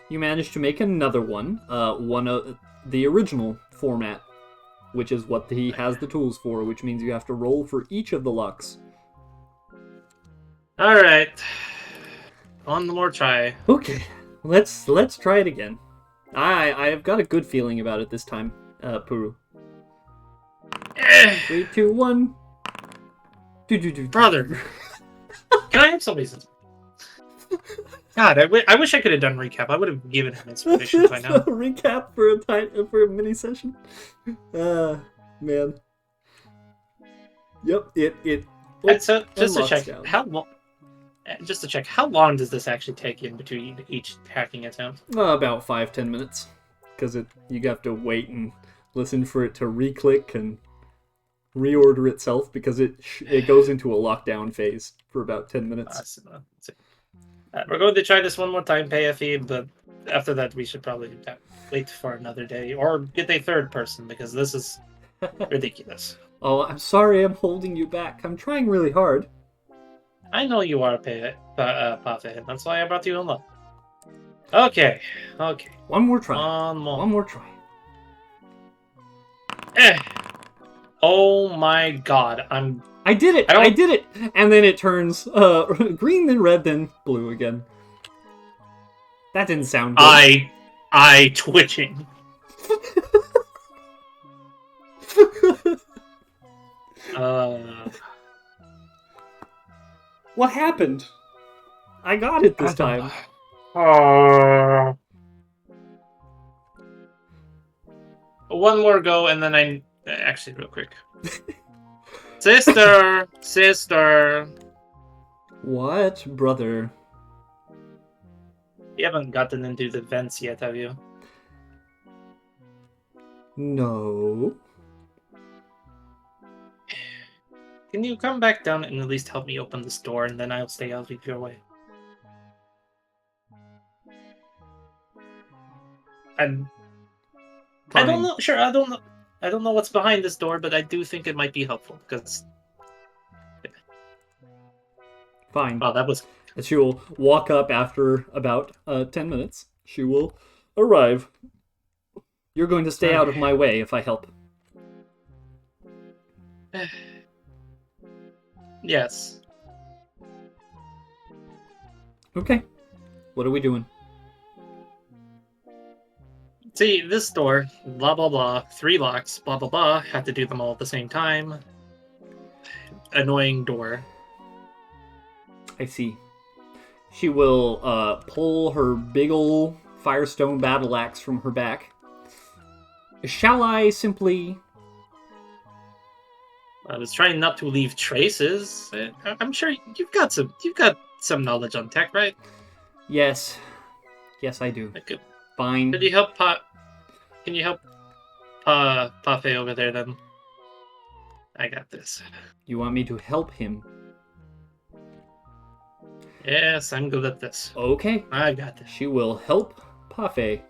You managed to make another one. One of the original format, which is what he has the tools for, which means you have to roll for each of the locks. Alright. One more try. Okay. Let's try it again. I have got a good feeling about it this time, Puru. 3, 2, 1. Brother! Can I have somebody's... God, I wish I could have done recap. I would have given him inspiration by now. Recap for a mini session. Man. Yep. So just to check, down. how long? Just to check, how long does this actually take in between each hacking attempt? About 5-10 minutes, because you have to wait and listen for it to re-click and reorder itself, because it goes into a lockdown phase for about 10 minutes. We're going to try this one more time, pay a fee, but after that we should probably wait for another day or get a third person, because this is ridiculous. Oh, I'm sorry I'm holding you back. I'm trying really hard. I know you are, Pathé. That's why I brought you along. Okay. One more try. One more try. Oh my god, I did it! I did it! And then it turns green, then red, then blue again. That didn't sound good. I twitching. What happened? I got it this time. One more go, and then I... Actually, real quick. Sister! What, brother? You haven't gotten into the vents yet, have you? No. Can you come back down and at least help me open this door, and then I'll stay out of your way? I Fine. don't know. Sure, I don't know. I don't know what's behind this door, but I do think it might be helpful because. Fine. Oh, that was. She will walk up after about 10 minutes. She will arrive. You're going to stay out of my way if I help. Yes. Okay. What are we doing? See, this door, blah blah blah, 3 locks, blah blah blah, have to do them all at the same time. Annoying door. I see. She will pull her big ol' Firestone battle axe from her back. Shall I simply... I was trying not to leave traces. I'm sure you've got some knowledge on tech, right? Yes. Yes, I do. Fine. Can you help Parfait over there then? I got this. You want me to help him? Yes, I'm good at this. Okay. I got this. She will help Parfait.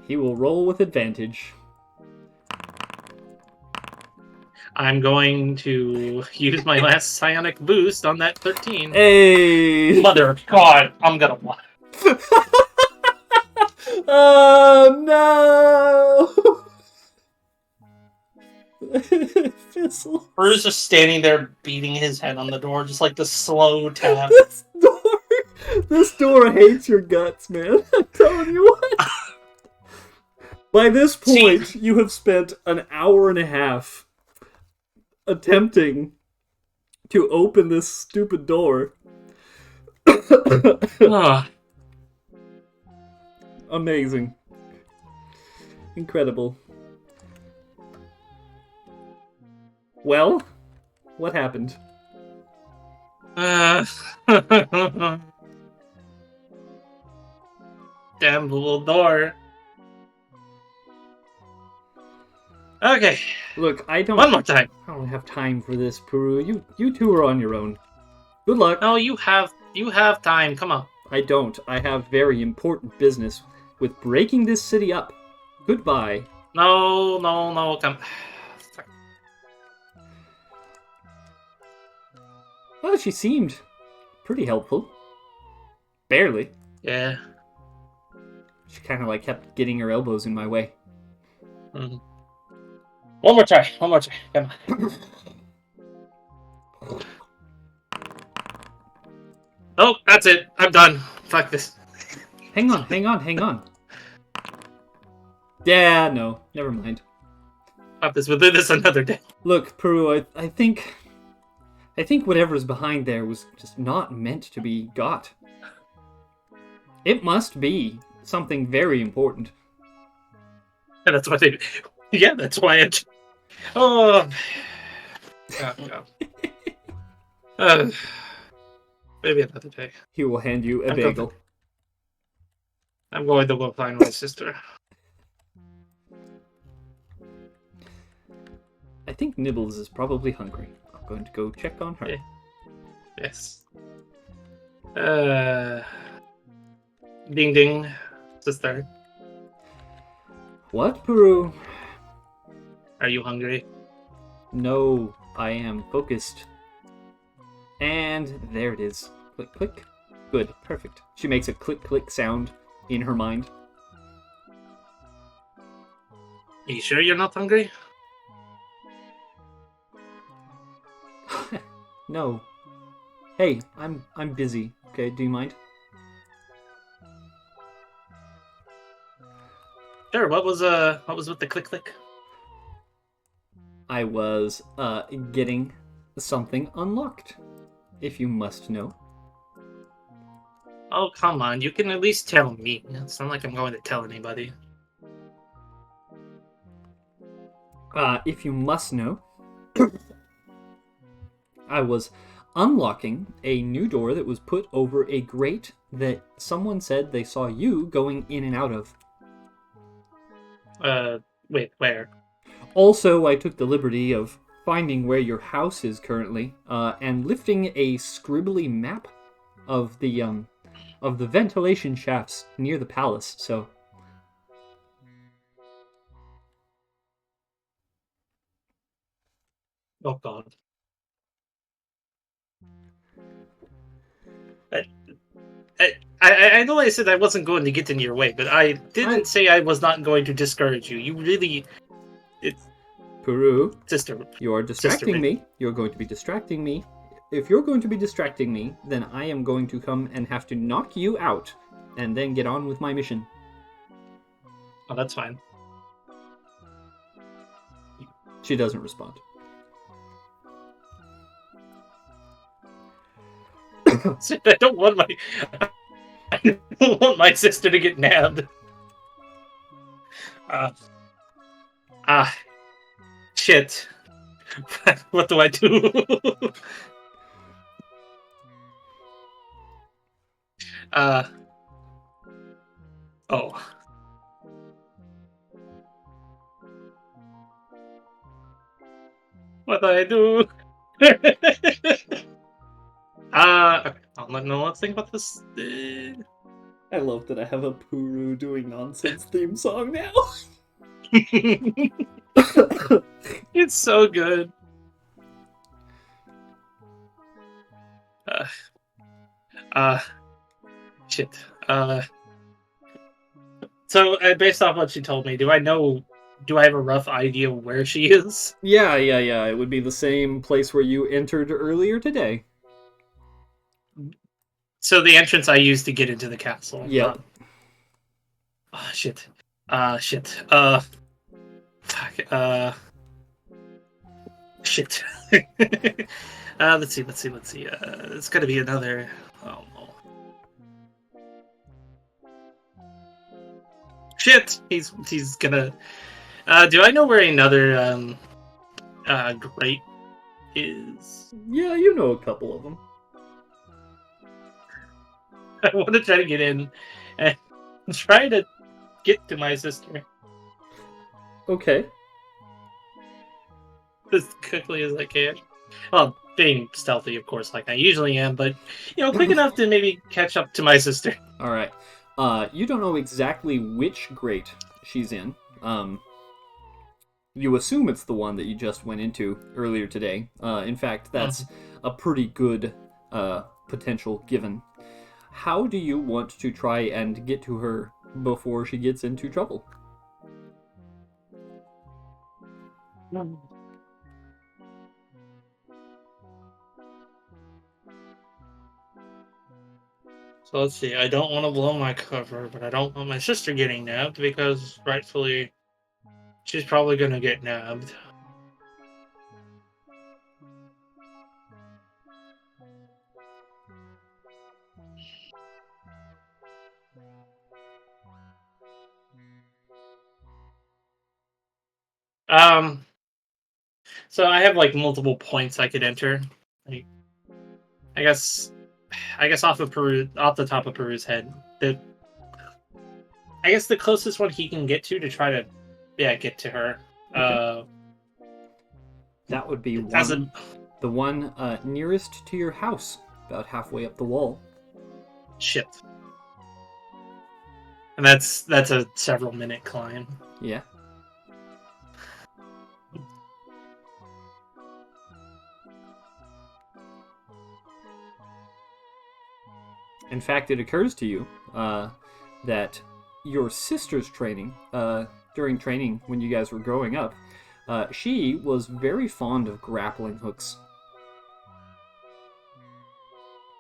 He will roll with advantage. I'm going to use my last psionic boost on that 13. Hey! Mother of God, I'm gonna lie. Oh no! Fizzle. Bruce is standing there beating his head on the door, just like the slow tap. This door hates your guts, man. I'm telling you what. By this point, you have spent an hour and a half attempting to open this stupid door. Amazing. Incredible. Well, what happened? Damn little door. Okay. Look, One more time. I don't have time for this, Puru. You two are on your own. Good luck. No, you have time. Come on. I don't. I have very important business with breaking this city up. Goodbye. No, come. Well, she seemed pretty helpful. Barely. Yeah. She kind of like kept getting her elbows in my way. Mm-hmm. One more try. Come on. Oh, that's it. I'm done. Fuck this. Hang on. Yeah, no. Never mind. Fuck this. We'll do this another day. Look, Puru, I think whatever's behind there was just not meant to be got. It must be something very important. And that's why they... Yeah, that's why it... Oh... God. Maybe another day. He will hand you a bagel. I'm going to go find my sister. I think Nibbles is probably hungry. I'm going to go check on her. Yeah. Yes. Ding ding, sister. What, Puru? Are you hungry? No, I am focused. And there it is. Click, click. Good, perfect. She makes a click, click sound in her mind. Are you sure you're not hungry? No. Hey, I'm busy. Okay, do you mind? Sure. What was with the click click? I was getting something unlocked, if you must know. Oh, come on. You can at least tell me. It's not like I'm going to tell anybody. If you must know, I was unlocking a new door that was put over a grate that someone said they saw you going in and out of. Uh, wait, where? Also, I took the liberty of finding where your house is currently, and lifting a scribbly map of the ventilation shafts near the palace. So Oh God. I, I know I said I wasn't going to get in your way, but I didn't say I was not going to discourage you. You really, it's Puru, sister, you are distracting me. You're going to be distracting me. If you're going to be distracting me, then I am going to come and have to knock you out, and then get on with my mission. Oh, that's fine. She doesn't respond. I don't want my sister to get nabbed. Shit. What do I do? Oh. What do I do? Let's think about this. I love that I have a Puru doing nonsense theme song now. It's so good. Shit. So, based off what she told me, do I have a rough idea where she is? Yeah. It would be the same place where you entered earlier today. So the entrance I used to get into the castle. Yep. Shit. Shit. Fuck. Shit. Let's see. It's gotta be another. Oh no. Shit. He's gonna. Do I know where another grate is? Yeah, you know a couple of them. I want to try to get in and try to get to my sister Okay. as quickly as I can. Well, being stealthy, of course, like I usually am, but quick enough to maybe catch up to my sister. All right. You don't know exactly which grate she's in. You assume it's the one that you just went into earlier today. In fact, that's a pretty good potential given. How do you want to try and get to her before she gets into trouble? So let's see. I don't want to blow my cover, but I don't want my sister getting nabbed because rightfully she's probably going to get nabbed. So I have like multiple points I could enter. Like, I guess off the top of Peru's head, I guess the closest one he can get to try to, get to her. Okay. That would be the one nearest to your house, about halfway up the wall. Shit. And that's a several minute climb. Yeah. In fact, it occurs to you that your sister's training, during training when you guys were growing up, she was very fond of grappling hooks.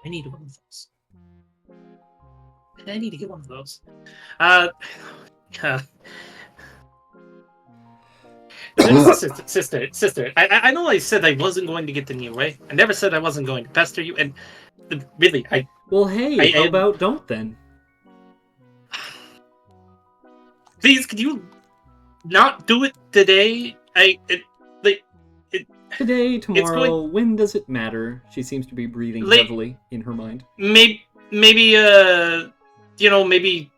I need one of those. I need to get one of those. Sister, I know I said I wasn't going to get in your way. I never said I wasn't going to pester you, and really, Well, hey, how about don't then? Please, could you not do it today? Today, tomorrow, when does it matter? She seems to be breathing heavily in her mind. Maybe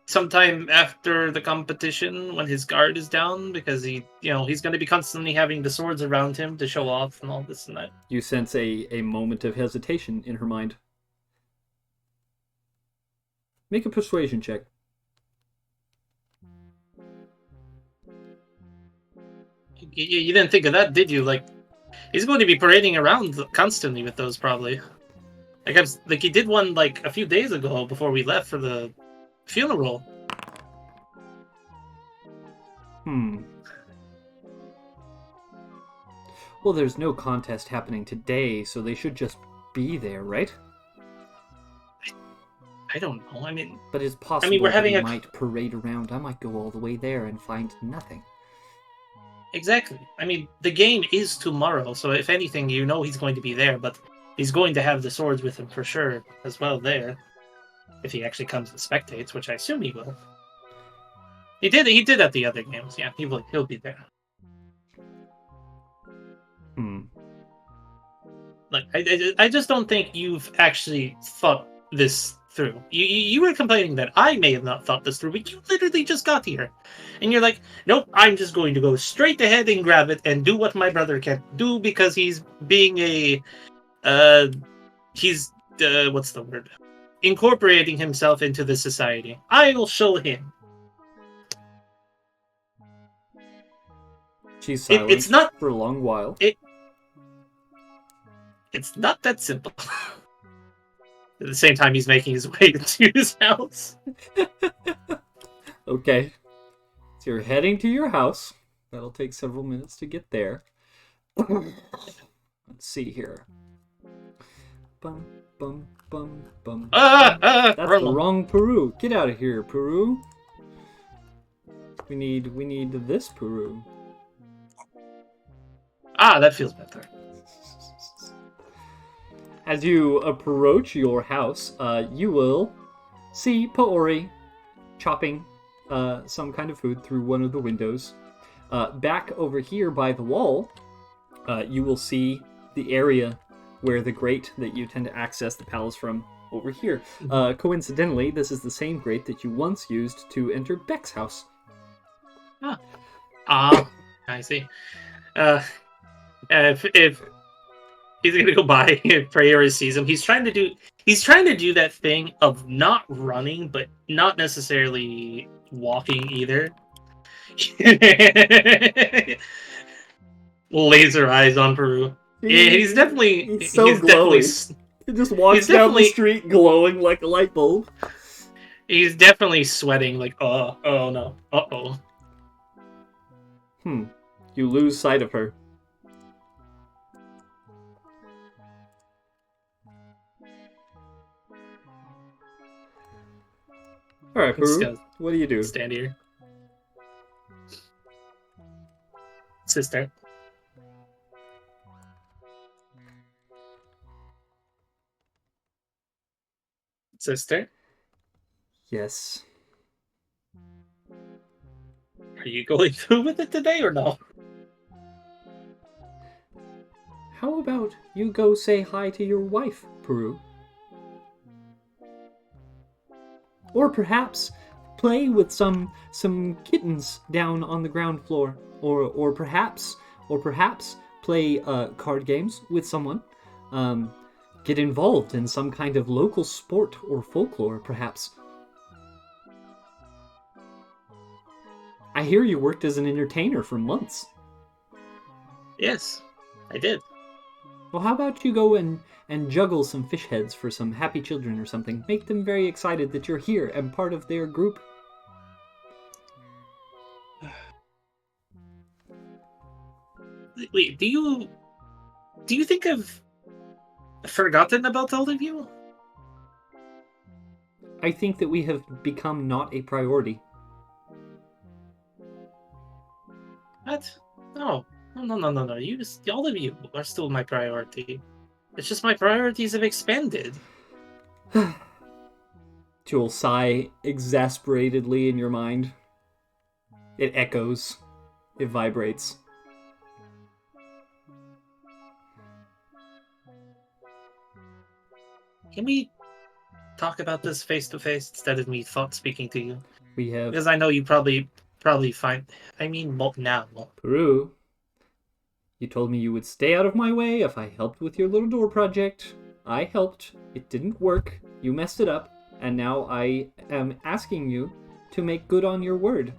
sometime after the competition when his guard is down because he's going to be constantly having the swords around him to show off and all this and that. You sense a moment of hesitation in her mind. Make a persuasion check. You didn't think of that, did you? Like, he's going to be parading around constantly with those, probably. Like he did one like a few days ago before we left for the funeral. Well, there's no contest happening today, so they should just be there, right? I don't know. I mean, but it's possible we're having that he might parade around. I might go all the way there and find nothing. Exactly. I mean, the game is tomorrow, so if anything, he's going to be there, but he's going to have the swords with him for sure as well there. If he actually comes and spectates, which I assume he will. He did at the other games, yeah. He'll be there. Like, I just don't think you've actually thought this through. You were complaining that I may have not thought this through, but you literally just got here. And you're like, nope, I'm just going to go straight ahead and grab it and do what my brother can't do because he's being what's the word? Incorporating himself into the society. I will show him. She's silent it's not, for a long while. It's not that simple. At the same time, he's making his way to his house. Okay. So you're heading to your house. That'll take several minutes to get there. Let's see here. Bum, bum, bum, bum. That's the wrong Puru. Get out of here, Puru. We need this Puru. That feels better. As you approach your house, you will see Paori chopping some kind of food through one of the windows. Back over here by the wall, you will see the area where the grate that you tend to access the palace from over here. Coincidentally, this is the same grate that you once used to enter Beck's house. I see. If he's gonna go by if Prayeri sees him, he's trying to do that thing of not running, but not necessarily walking either. Laser eyes on Puru. Yeah, he's definitely glowy. He just walks down the street glowing like a light bulb. He's definitely sweating like, oh no, uh-oh. You lose sight of her. Alright, Puru, what do you do? Stand here. Sister. Sister? Yes. Are you going through with it today or no? How about you go say hi to your wife, Puru? Or perhaps play with some kittens down on the ground floor. Or perhaps play card games with someone. Get involved in some kind of local sport or folklore, perhaps. I hear you worked as an entertainer for months. Yes, I did. Well, how about you go and juggle some fish heads for some happy children or something? Make them very excited that you're here and part of their group. Wait, do you think I've forgotten about all of you? I think that we have become not a priority. What? No. All of you are still my priority. It's just my priorities have expanded. You'll sigh exasperatedly in your mind. It echoes. It vibrates. Can we talk about this face to face instead of me thought speaking to you? We have Because I know you probably find. I mean, now. Puru. You told me you would stay out of my way if I helped with your little door project. I helped. It didn't work. You messed it up. And now I am asking you to make good on your word.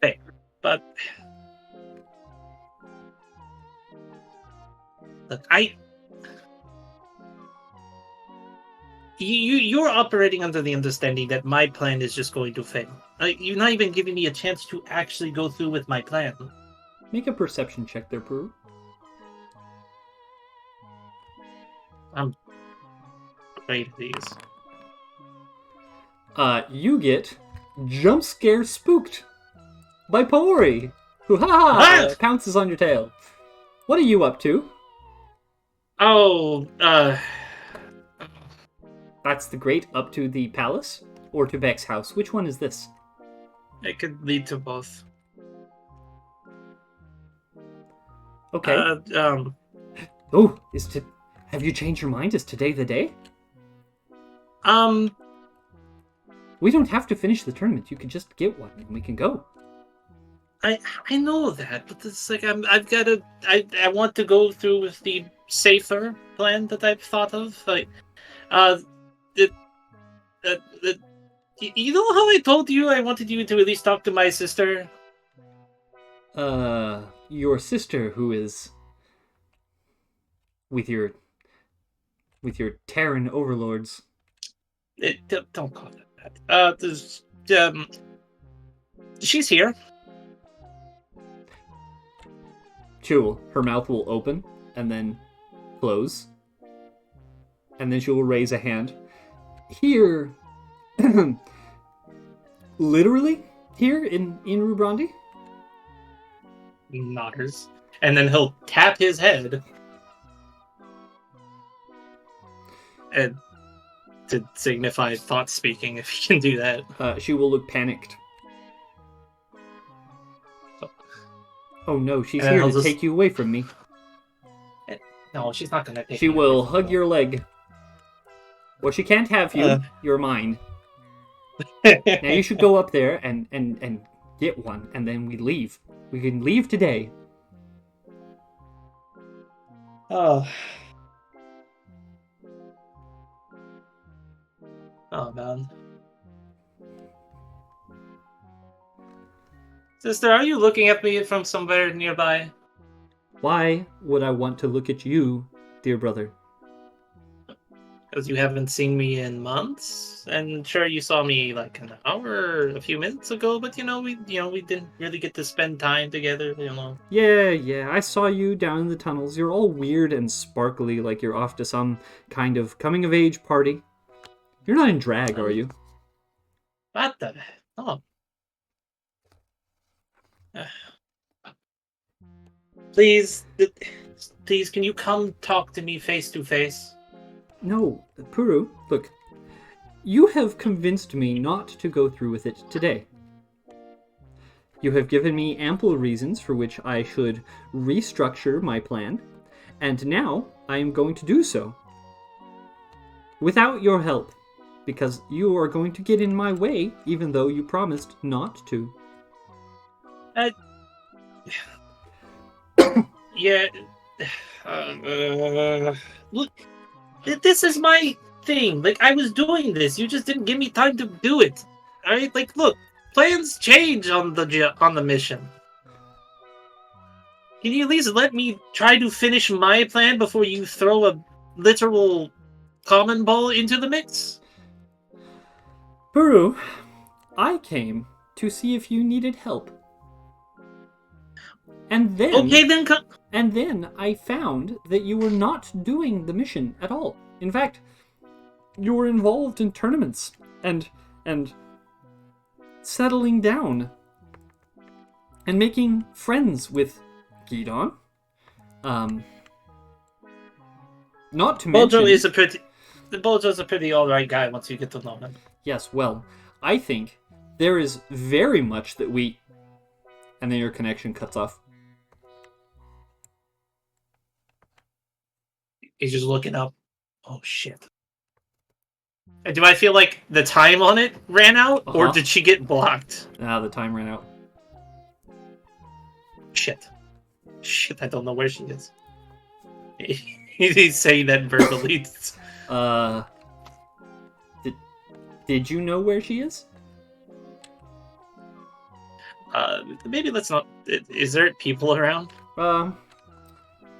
Fair, but look, you're operating under the understanding that my plan is just going to fail. You're not even giving me a chance to actually go through with my plan. Make a perception check there, Puru. I'm great at these. You get jump scare spooked by Pori, who pounces on your tail. What are you up to? Oh, That's the great up to the palace or to Beck's house. Which one is this? it could lead to both. Okay. Oh, have you changed your mind? Is today the day? We don't have to finish the tournament. You can just get one and we can go. I know that, but it's like I want to go through with the safer plan that I've thought of. Like, it, you know how I told you I wanted you to at least talk to my sister? Your sister who is with your Terran overlords. Don't call it that. She's here. Her mouth will open and then close. And then she will raise a hand. Here. Literally? Here in Rubrandi? Nodders. And then he'll tap his head. And to signify thought speaking, if he can do that. She will look panicked. Oh no, she's here to take you away from me. No, she's not gonna take She will hug your leg. Well, she can't have you. You're mine. Now you should go up there and get one, and then we leave. We can leave today. Oh. Oh, man. Sister, are you looking at me from somewhere nearby? Why would I want to look at you, dear brother? Because you haven't seen me in months, and sure, you saw me like an hour, a few minutes ago. But we didn't really get to spend time together. Yeah. I saw you down in the tunnels. You're all weird and sparkly, like you're off to some kind of coming of age party. You're not in drag, are you? What the? Oh. Please, can you come talk to me face to face? No, Puru, look. You have convinced me not to go through with it today. You have given me ample reasons for which I should restructure my plan, and now I am going to do so. Without your help, because you are going to get in my way, even though you promised not to. Yeah. Look, this is my thing. Like, I was doing this. You just didn't give me time to do it. All right. Like, look, plans change on the mission. Can you at least let me try to finish my plan before you throw a literal common ball into the mix? Puru, I came to see if you needed help. And then, okay, then and then I found that you were not doing the mission at all. In fact, you were involved in tournaments and settling down and making friends with Gidon. Not to mention, Bojo's a pretty alright guy once you get to know him. Yes, well, I think there is very much that we... And then your connection cuts off. He's just looking up. Oh shit. Do I feel like the time on it ran out, or Uh-huh. did she get blocked? The time ran out. Shit. Shit, I don't know where she is. He's saying that verbally. Uh, did you know where she is? Maybe let's not. Is there people around? Um,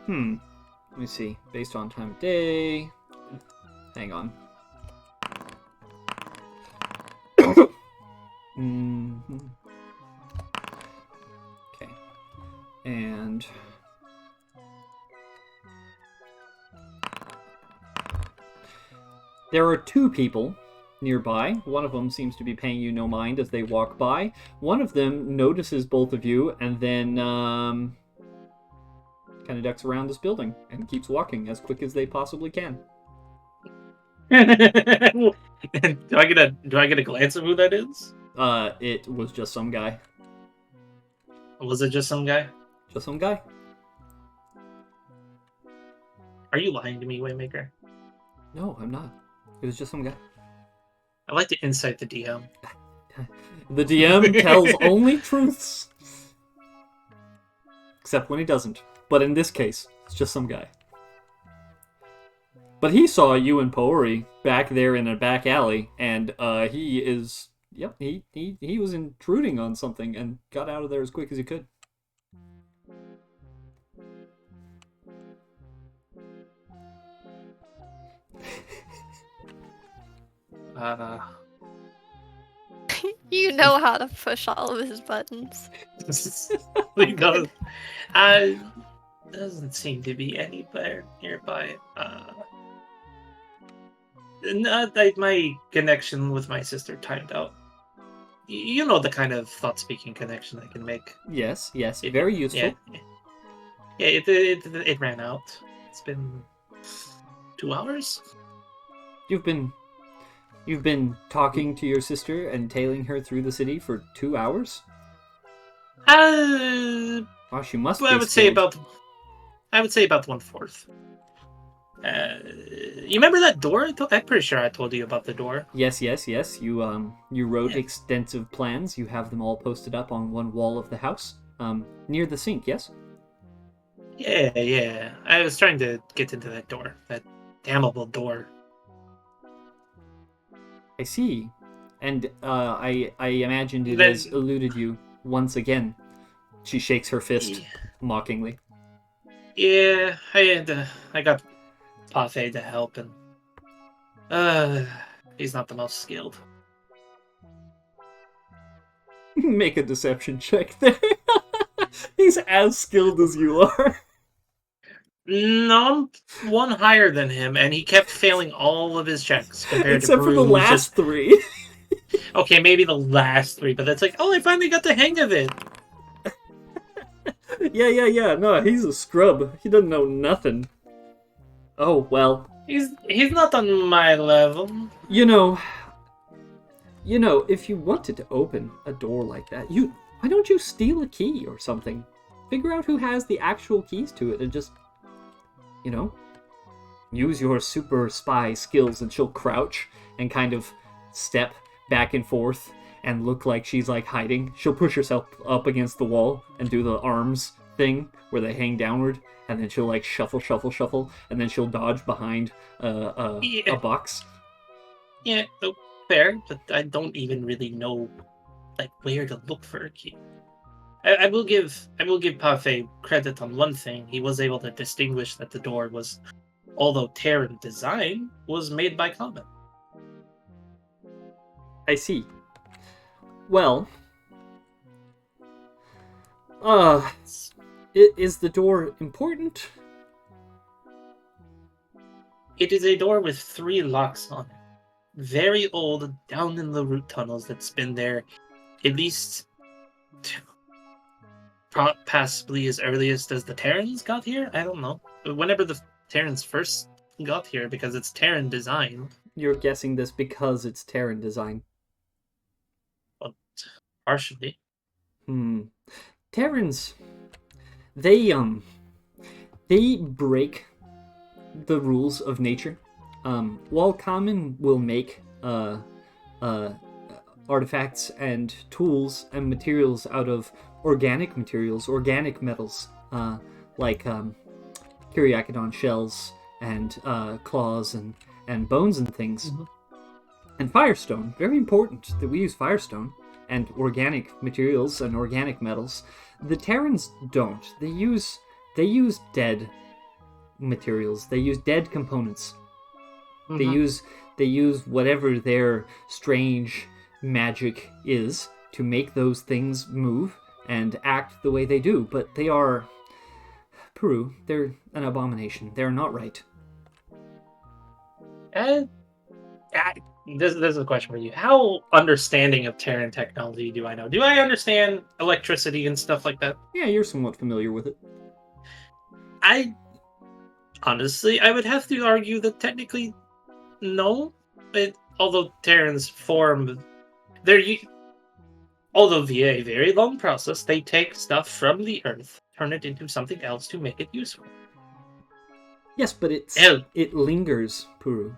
Let me see. Based on time of day. Hang on. Mhm. Okay. And there are two people nearby. One of them seems to be paying you no mind as they walk by. One of them notices both of you and then kind of ducks around this building and keeps walking as quick as they possibly can. do I get a glance of who that is? It was just some guy. Or was it just some guy? Just some guy. Are you lying to me, Waymaker? No, I'm not. It was just some guy. I like to insight the DM. The DM tells only truths. Except when he doesn't. But in this case, it's just some guy. But he saw you and Poori back there in a back alley, and he is... Yep, he was intruding on something and got out of there as quick as he could. You know how to push all of his buttons. He does. Doesn't seem to be anywhere nearby. My connection with my sister timed out. You know the kind of thought-speaking connection I can make. Yes, very useful. Yeah, it ran out. It's been 2 hours. You've been talking to your sister and tailing her through the city for 2 hours? Wow, she must be I would say about 1/4. You remember that door? I'm pretty sure I told you about the door. Yes. You wrote extensive plans. You have them all posted up on one wall of the house, near the sink. Yes. Yeah. I was trying to get into that door, that damnable door. I see, and I imagined it has eluded you once again. She shakes her fist mockingly. Yeah, I got Parfait to help, and he's not the most skilled. Make a deception check there. He's as skilled as you are. No, I'm one higher than him, and he kept failing all of his checks compared Except to for Puru, the who's last 3. Okay, maybe the last 3, but that's like, oh, I finally got the hang of it. Yeah. No, he's a scrub. He doesn't know nothing. Oh, well. He's not on my level. You know, if you wanted to open a door like that, why don't you steal a key or something? Figure out who has the actual keys to it and just, use your super spy skills, and she'll crouch and kind of step back and forth and look like she's like hiding. She'll push herself up against the wall and do the arms thing where they hang downward, and then she'll like shuffle, and then she'll dodge behind a box. Yeah, fair, but I don't even really know like where to look for a key. I will give Parfait credit on one thing. He was able to distinguish that the door was, although Terran design, was made by Comet. I see. Well, is the door important? It is a door with 3 locks on it. Very old, down in the root tunnels that's been there at least possibly as earliest as the Terrans got here? I don't know. Whenever the Terrans first got here, because it's Terran design. You're guessing this because it's Terran design. Well, partially. Terrans, they break the rules of nature While common will make uh, artifacts and tools and materials out of organic materials, organic metals, like Kyriakodon shells and claws and bones and things. Mhm. And firestone, very important that we use firestone and organic materials and organic metals. The Terrans don't. They use dead materials. They use dead components. They use whatever their strange magic is to make those things move and act the way they do. But they are Puru. They're an abomination. They're not right. And this is a question for you. How understanding of Terran technology do I know? Do I understand electricity and stuff like that? Yeah, you're somewhat familiar with it. I honestly, I would have to argue that technically, no. Although Terrans form, although via a very long process, they take stuff from the Earth, turn it into something else to make it useful. Yes, but Ew. it lingers, Puru.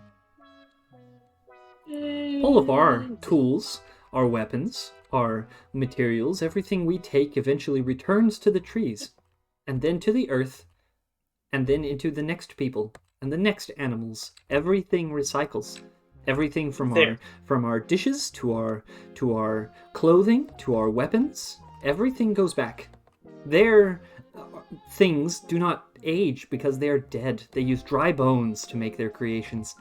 All of our tools, our weapons, our materials, everything we take eventually returns to the trees, and then to the earth, and then into the next people, and the next animals. Everything recycles. Everything from our dishes to our clothing to our weapons. Everything goes back. Their things do not age because they are dead. They use dry bones to make their creations.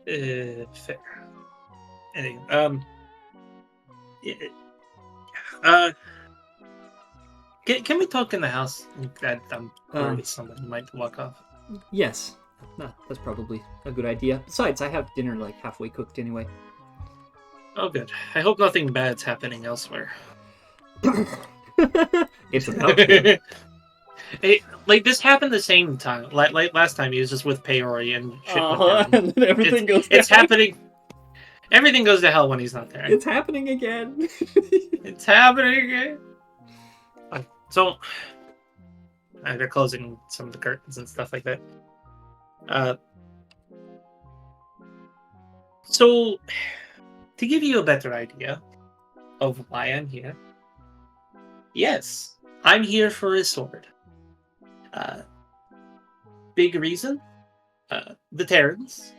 Fair. Anyway, can we talk in the house? I'm worried someone might walk off. Yes, that's probably a good idea. Besides, I have dinner like halfway cooked anyway. Oh, good. I hope nothing bad's happening elsewhere. It's about to. Like this happened the same time. Like last time, he was just with Peori and shit went down. And then everything goes down. It's happening. Everything goes to hell when he's not there. It's happening again. It's happening again. So, they're closing some of the curtains and stuff like that. So, to give you a better idea of why I'm here, yes, I'm here for a sword. Big reason, the Terrans,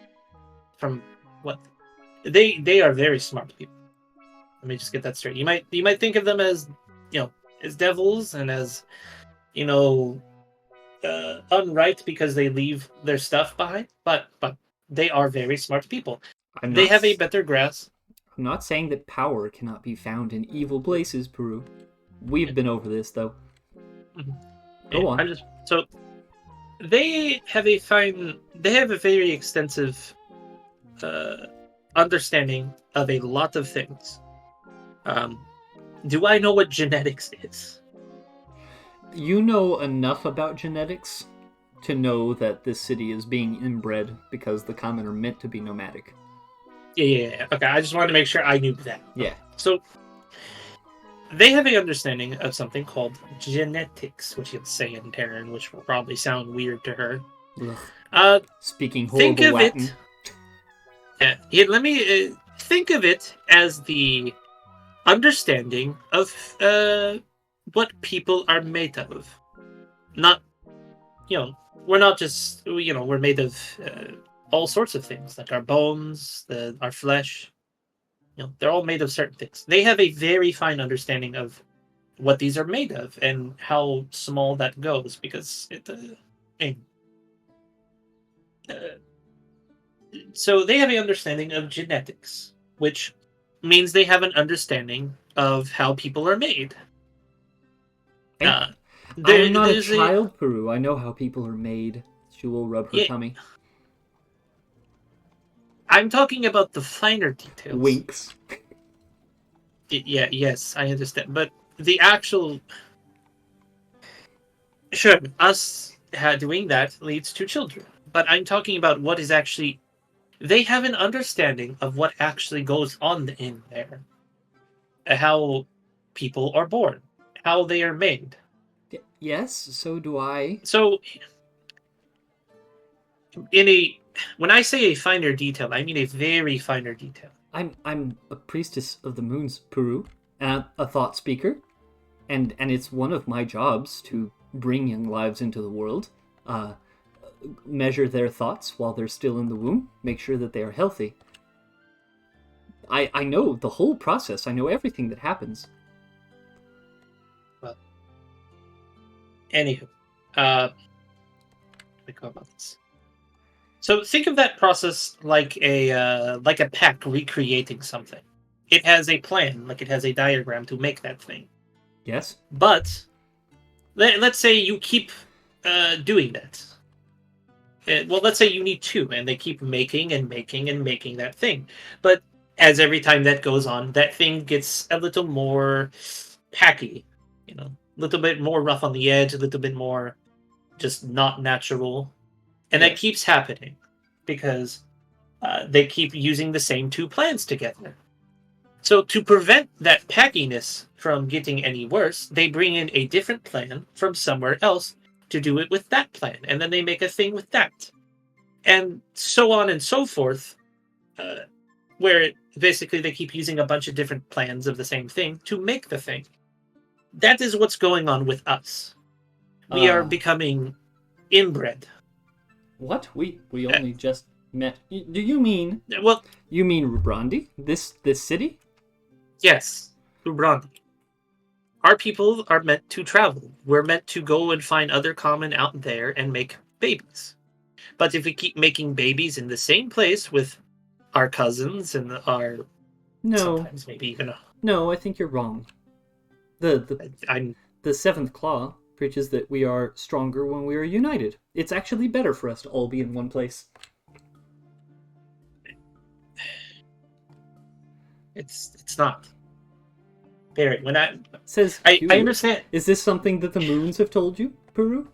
from what they are very smart people. Let me just get that straight. You might think of them as, as devils and as, unright because they leave their stuff behind, but they are very smart people. They have a better grasp. I'm not saying that power cannot be found in evil places, Puru. We've been over this, though. Mm-hmm. Go on. They have a very extensive understanding of a lot of things. Do I know what genetics is? You know enough about genetics to know that this city is being inbred because the common are meant to be nomadic. Yeah. Okay, I just wanted to make sure I knew that. Yeah. So, they have an understanding of something called genetics, which you'll say in Terran, which will probably sound weird to her. Speaking horrible think of Latin. Let me think of it as the understanding of what people are made of. Not, we're not just, we're made of all sorts of things, like our bones, our flesh. They're all made of certain things. They have a very fine understanding of what these are made of and how small that goes, because so they have an understanding of genetics, which means they have an understanding of how people are made. I'm not a child, Puru. I know how people are made. She will rub her tummy. I'm talking about the finer details. Winks. Yes, I understand. But the actual... Sure, us doing that leads to children. But I'm talking about what is actually... They have an understanding of what actually goes on in there. How people are born. How they are made. Yes, so do I. So... when I say a finer detail, I mean a very finer detail. I'm a priestess of the moons, Puru, and a thought speaker, and it's one of my jobs to bring young lives into the world, measure their thoughts while they're still in the womb, make sure that they are healthy. I know the whole process. I know everything that happens. Well, anywho, let me go about this. So think of that process like a pack recreating something. It has a plan, like it has a diagram to make that thing. Yes? But let's say you keep doing that. Well, let's say you need two, and they keep making and making and making that thing. But as every time that goes on, that thing gets a little more packy, a little bit more rough on the edge, a little bit more just not natural. And that keeps happening because they keep using the same two plans together. So to prevent that packiness from getting any worse, they bring in a different plan from somewhere else to do it with that plan. And then they make a thing with that. And so on and so forth, where basically they keep using a bunch of different plans of the same thing to make the thing. That is what's going on with us. We are becoming inbred. What? We only just met. Do you mean? Well, you mean Rubrandi? This city? Yes, Rubrandi. Our people are meant to travel. We're meant to go and find other common out there and make babies. But if we keep making babies in the same place with our cousins and our sometimes maybe even No, I think you're wrong. The seventh claw preaches that we are stronger when we are united. It's actually better for us to all be in one place. It's not. Barry, when I understand. Is this something that the moons have told you, Puru?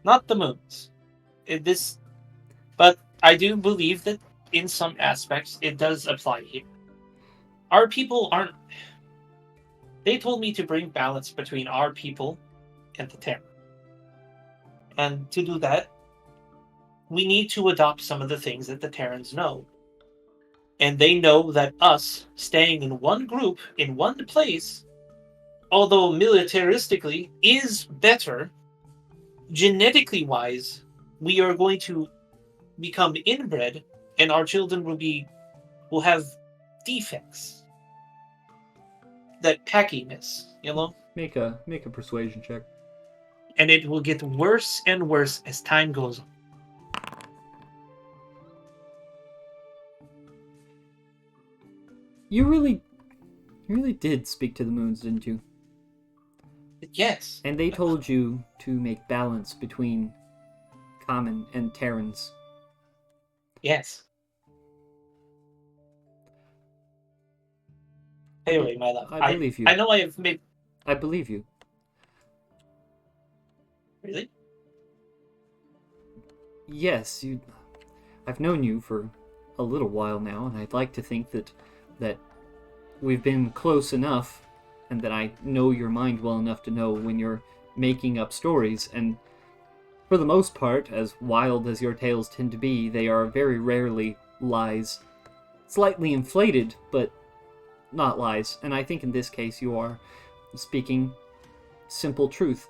Not the moons. But I do believe that in some aspects it does apply here. Our people aren't. They told me to bring balance between our people and the Terran. And to do that, we need to adopt some of the things that the Terrans know. And they know that us staying in one group, in one place, although militaristically is better, genetically wise, we are going to become inbred and our children will have defects. That packiness, Make a persuasion check. And it will get worse and worse as time goes on. You really did speak to the moons, didn't you? Yes. And they told you to make balance between common and Terrans. Yes. Anyway, my love. I believe you. I know I have made... I believe you. Really? Yes, I've known you for a little while now, and I'd like to think that we've been close enough, and that I know your mind well enough to know when you're making up stories, and for the most part, as wild as your tales tend to be, they are very rarely lies. Slightly inflated, but not lies, and I think in this case you are speaking simple truth.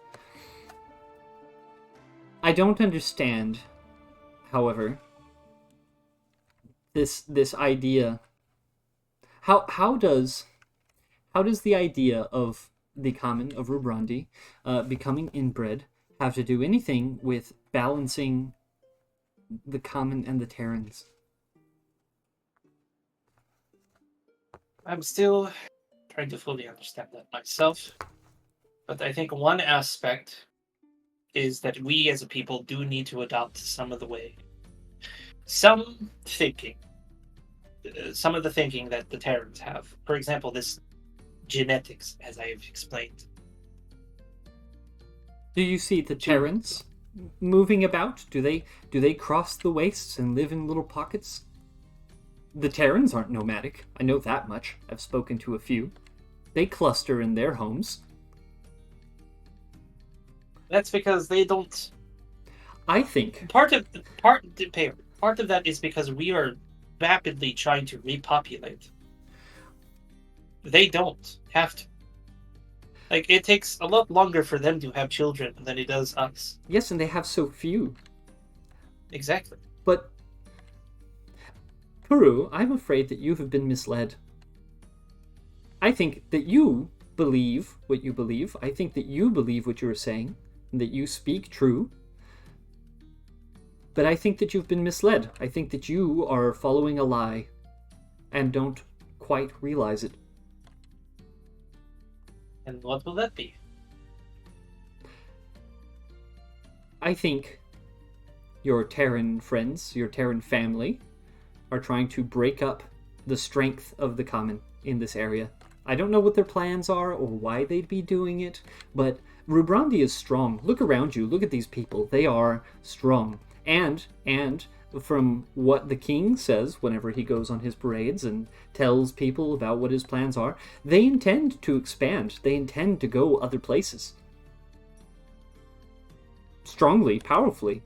I don't understand, however, this idea. How does the idea of the common of Rubrandi becoming inbred have to do anything with balancing the common and the Terrans? I'm still trying to fully understand that myself, but I think one aspect is that we as a people do need to adopt some of the thinking that the Terrans have. For example, this genetics, as I have explained. Do you see the Terrans moving about? Do they cross the wastes and live in little pockets? The Terrans aren't nomadic. I know that much. I've spoken to a few. They cluster in their homes. That's because they don't I think Part of that is because we are rapidly trying to repopulate. They don't have to. Like, it takes a lot longer for them to have children than it does us. yes, and they have so few. Exactly. But Puru, I'm afraid that you have been misled. I think that you believe what you believe. I think that you believe what you are saying, and that you speak true. But I think that you've been misled. I think that you are following a lie and don't quite realize it. And what will that be? I think your Terran friends, your Terran family, are trying to break up the strength of the common in this area. I don't know what their plans are or why they'd be doing it, but Rubrandi is strong. Look around you. Look at these people. They are strong. And from what the king says whenever he goes on his parades and tells people about what his plans are, they intend to expand. They intend to go other places. Strongly, powerfully,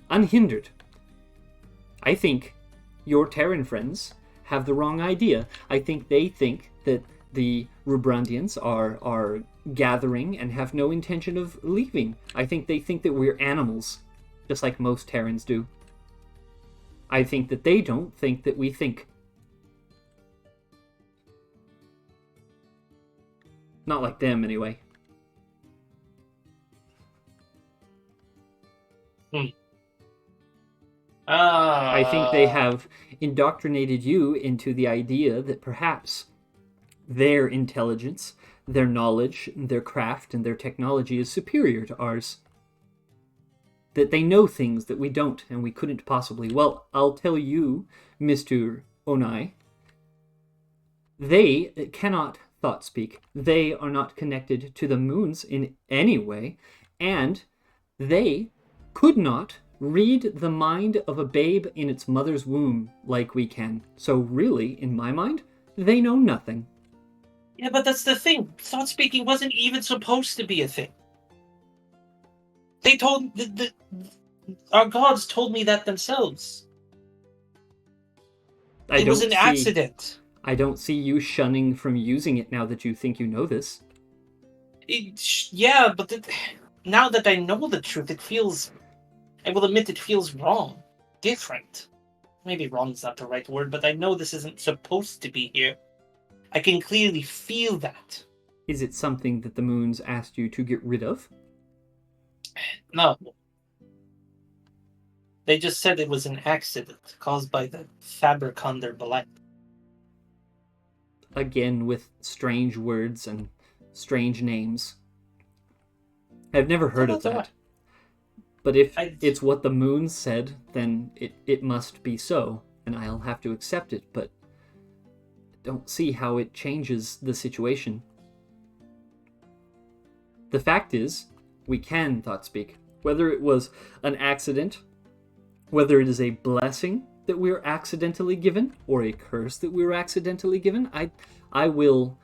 unhindered. I think your Terran friends have the wrong idea. I think they think that the Rubrandians are gathering and have no intention of leaving. I think they think that we're animals, just like most Terrans do. I think that they don't think that we think. Not like them, anyway. I think they have indoctrinated you into the idea that perhaps their intelligence, their knowledge, their craft, and their technology is superior to ours. That they know things that we don't and we couldn't possibly. Well, I'll tell you, Mr. Onai, they cannot thought speak. They are not connected to the moons in any way, and they could not read the mind of a babe in its mother's womb like we can. So really, in my mind, they know nothing. Yeah, but that's the thing. Thought speaking wasn't even supposed to be a thing. They told our gods told me that themselves. It was an accident. I don't see you shunning from using it now that you think you know this. Yeah, but now that I know the truth, it feels... I will admit it feels wrong. Different. Maybe wrong is not the right word, but I know this isn't supposed to be here. I can clearly feel that. Is it something that the moons asked you to get rid of? No. They just said it was an accident caused by the Fabrikander Black. Again, with strange words and strange names. I've never heard of that. But if it's what the moon said, then it must be so, and I'll have to accept it, but I don't see how it changes the situation. The fact is, we can thought speak. Whether it was an accident, whether it is a blessing that we were accidentally given, or a curse that we were accidentally given, I will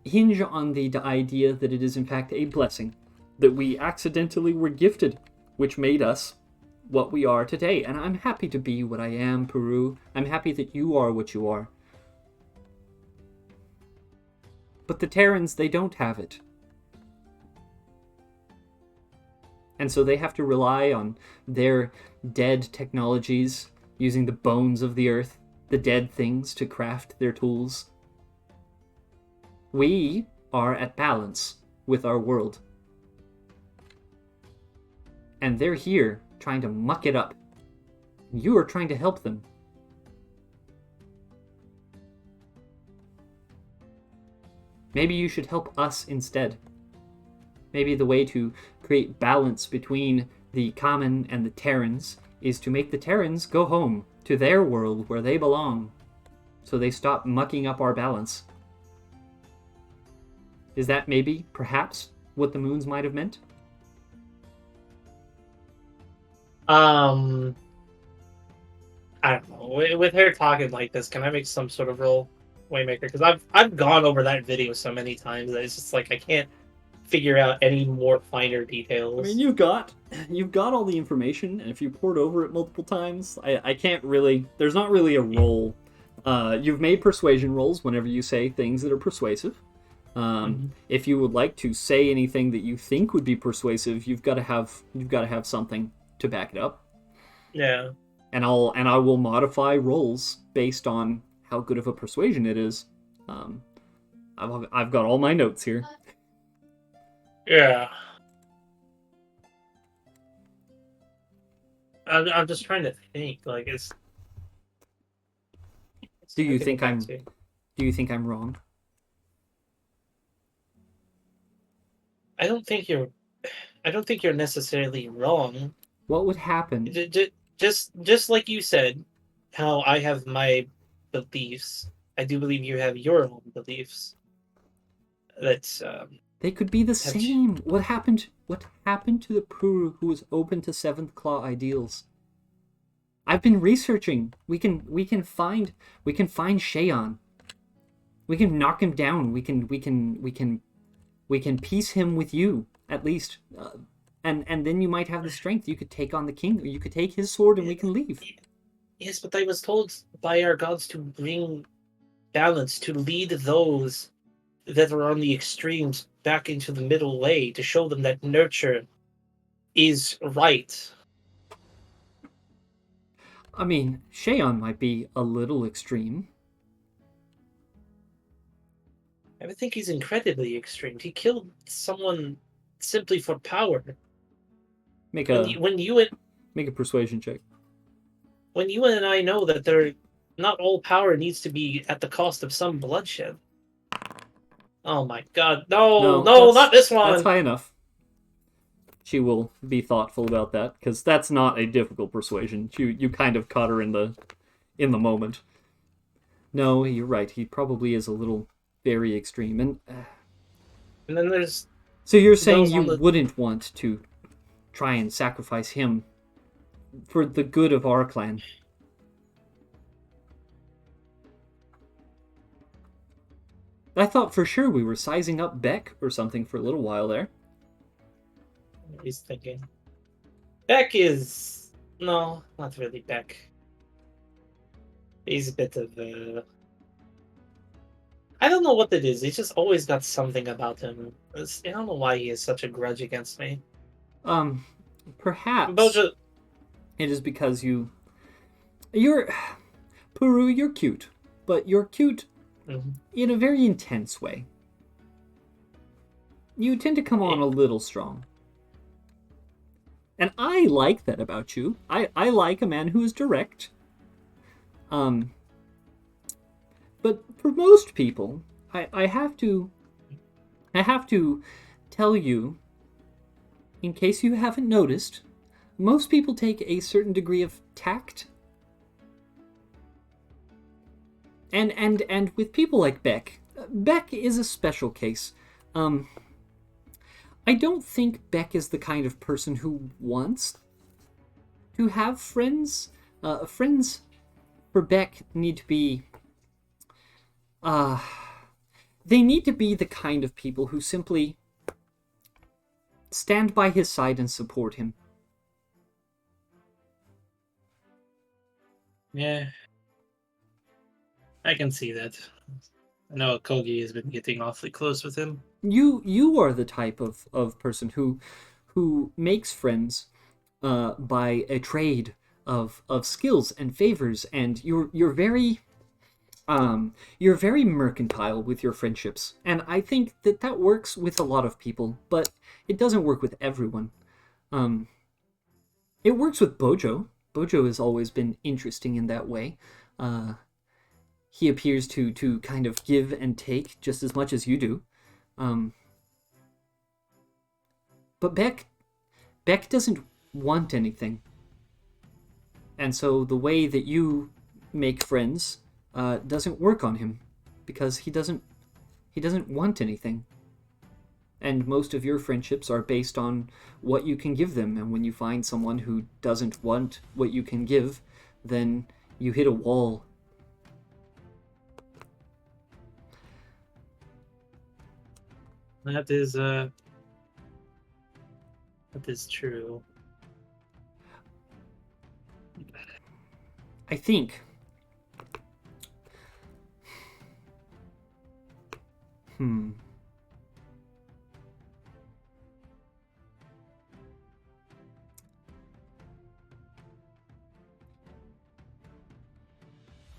hinge on the idea that it is in fact a blessing, that we accidentally were gifted, which made us what we are today. And I'm happy to be what I am, Puru. I'm happy that you are what you are. But the Terrans, they don't have it. And so they have to rely on their dead technologies, using the bones of the earth, the dead things, to craft their tools. We are at balance with our world. And they're here trying to muck it up. You are trying to help them. Maybe you should help us instead. Maybe the way to create balance between the common and the Terrans is to make the Terrans go home to their world where they belong, so they stop mucking up our balance. Is that maybe, perhaps, what the moons might have meant? I don't know. With her talking like this, can I make some sort of role, Waymaker? Because I've gone over that video so many times that it's just like I can't figure out any more finer I details. mean, you've got all the information, and if you poured over it multiple times, I can't really. There's not really a roll. You've made persuasion rolls whenever you say things that are persuasive. If you would like to say anything that you think would be persuasive, you've got to have something to back it up. Yeah. And I will modify rolls based on how good of a persuasion it is. I've got all my notes here. Yeah. I'm just trying to think. Like, Do you I can think go back I'm to- Do you think I'm wrong? I don't think you're. I don't think you're necessarily wrong. What would happen? Just like you said, how I have my beliefs. I do believe you have your own beliefs. That's They could be the have same. What happened to the Puru who was open to Seventh Claw ideals? I've been researching. We can find Shayon. We can knock him down. We can piece him with you at least, and then you might have the strength. You could take on the king, or you could take his sword, and we can leave. Yes, but I was told by our gods to bring balance, to lead those that are on the extremes back into the middle way, to show them that nurture is right. I mean, Shayon might be a little extreme. I would think he's incredibly extreme. He killed someone simply for power. Make When a you persuasion check. when you and I know that not all power needs to be at the cost of some bloodshed. Oh my god. No, not this one. That's high enough. She will be thoughtful about that, because that's not a difficult persuasion. You kind of caught her in the moment. No, you're right. He probably is a little very extreme. And then there's so you're saying those on you wouldn't want to try and sacrifice him for the good of our clan? I thought for sure we were sizing up Beck or something for a little while there. He's thinking. Beck is no, not really Beck. He's a bit of I don't know what it is. He's just always got something about him. I don't know why he has such a grudge against me. Perhaps Bojo... it is because you're Puru. You're cute, but you're cute in a very intense way. You tend to come on a little strong. And I like that about you. I like a man who is direct. But for most people, I have to tell you, in case you haven't noticed, most people take a certain degree of tact. And with people like Beck is a special case. I don't think Beck is the kind of person who wants to have friends. Friends for Beck need to be... they need to be the kind of people who simply stand by his side and support him. Yeah. I can see that. I know Kogi has been getting awfully close with him. You are the type of person who makes friends by a trade of skills and favors, and you're very mercantile with your friendships, and I think that works with a lot of people, but it doesn't work with everyone. It works with Bojo. Bojo has always been interesting in that way. He appears to kind of give and take just as much as you do. But Beck doesn't want anything. And so the way that you make friends doesn't work on him, because he doesn't want anything. And most of your friendships are based on what you can give them, and when you find someone who doesn't want what you can give, then you hit a wall. That is That is true. I think. Hmm.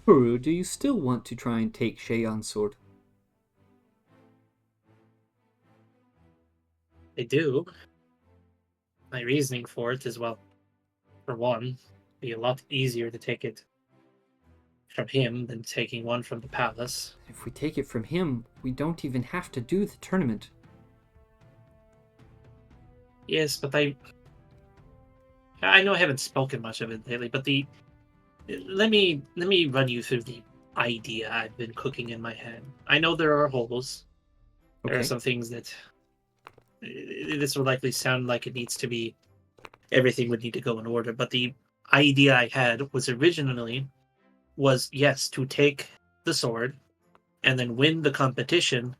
Puru, do you still want to try and take Sheon's sword? I do. My reasoning for it is, well, for one, be a lot easier to take it from him than taking one from the palace. If we take it from him, we don't even have to do the tournament. Yes, but I know I haven't spoken much of it lately, but let me run you through the idea I've been cooking in my head. I know there are holes. There are Okay. some things that this will likely sound like it needs to be everything would need to go in order, but the idea I had was originally was yes to take the sword and then win the competition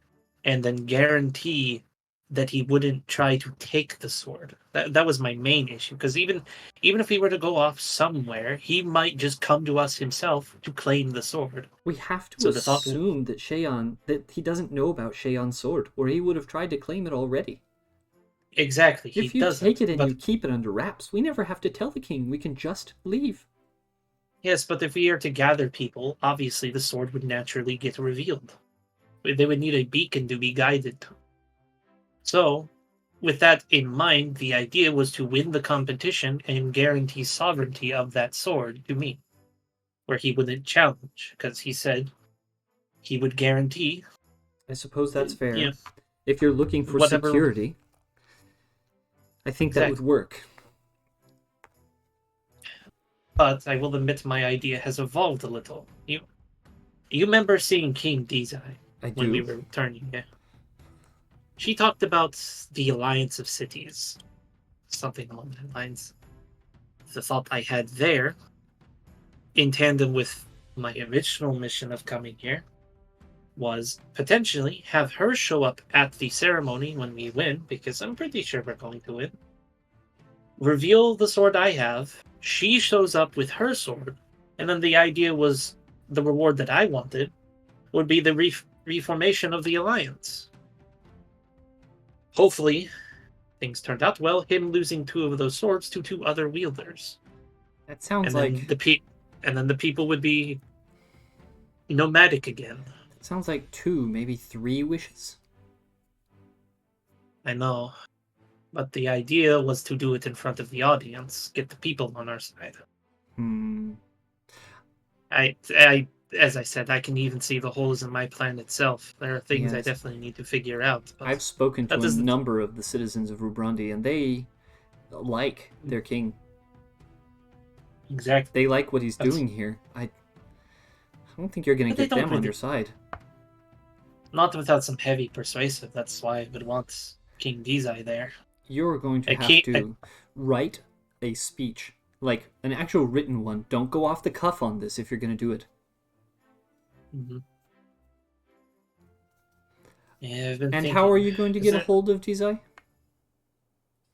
and then guarantee that he wouldn't try to take the sword. That was my main issue, because even if we were to go off somewhere, he might just come to us himself to claim the sword. We have to So the thought, assume that that he doesn't know about Sheon's sword, or he would have tried to claim it already. exactly, he If you take doesn't. it and But you keep it under wraps, we never have to tell the king. We can just leave. yes, but if we are to gather people, obviously the sword would naturally get revealed. They would need a beacon to be guided. So, with that in mind, the idea was to win the competition and guarantee sovereignty of that sword to me, where he wouldn't challenge, because he said he would guarantee, I suppose that's you fair. know, If you're looking for whatever. security, I think that would Exactly. work. But I will admit my idea has evolved a little. You remember seeing King Dizai I when we do. were returning, yeah? She talked about the alliance of cities, something along that lines. The thought I had there, in tandem with my original mission of coming here, was potentially have her show up at the ceremony when we win, because I'm pretty sure we're going to win. Reveal the sword I have. She shows up with her sword, and then the idea was the reward that I wanted would be the reformation of the alliance. Hopefully, things turned out well. Him losing two of those swords to two other wielders, That sounds and then like the people would be nomadic again. two, maybe three wishes. I know, but the idea was to do it in front of the audience, get the people on our side. Hmm. As I said, I can even see the holes in my plan itself. There are things I Yes. definitely need to figure out. But I've spoken that to a doesn't number of the citizens of Rubrandi, and they like their king. exactly. They like what he's That's, doing here. I don't think you're going but to they get don't them on your really. side. Not without some heavy persuasive. That's why I would want King Dizai there. You're going to A have king. to write a speech, like an actual written one. Don't go off the cuff on this if you're going to do it. Mhm. Yeah, I've been And how are thinking. you going to Is get a there? hold of Dizai?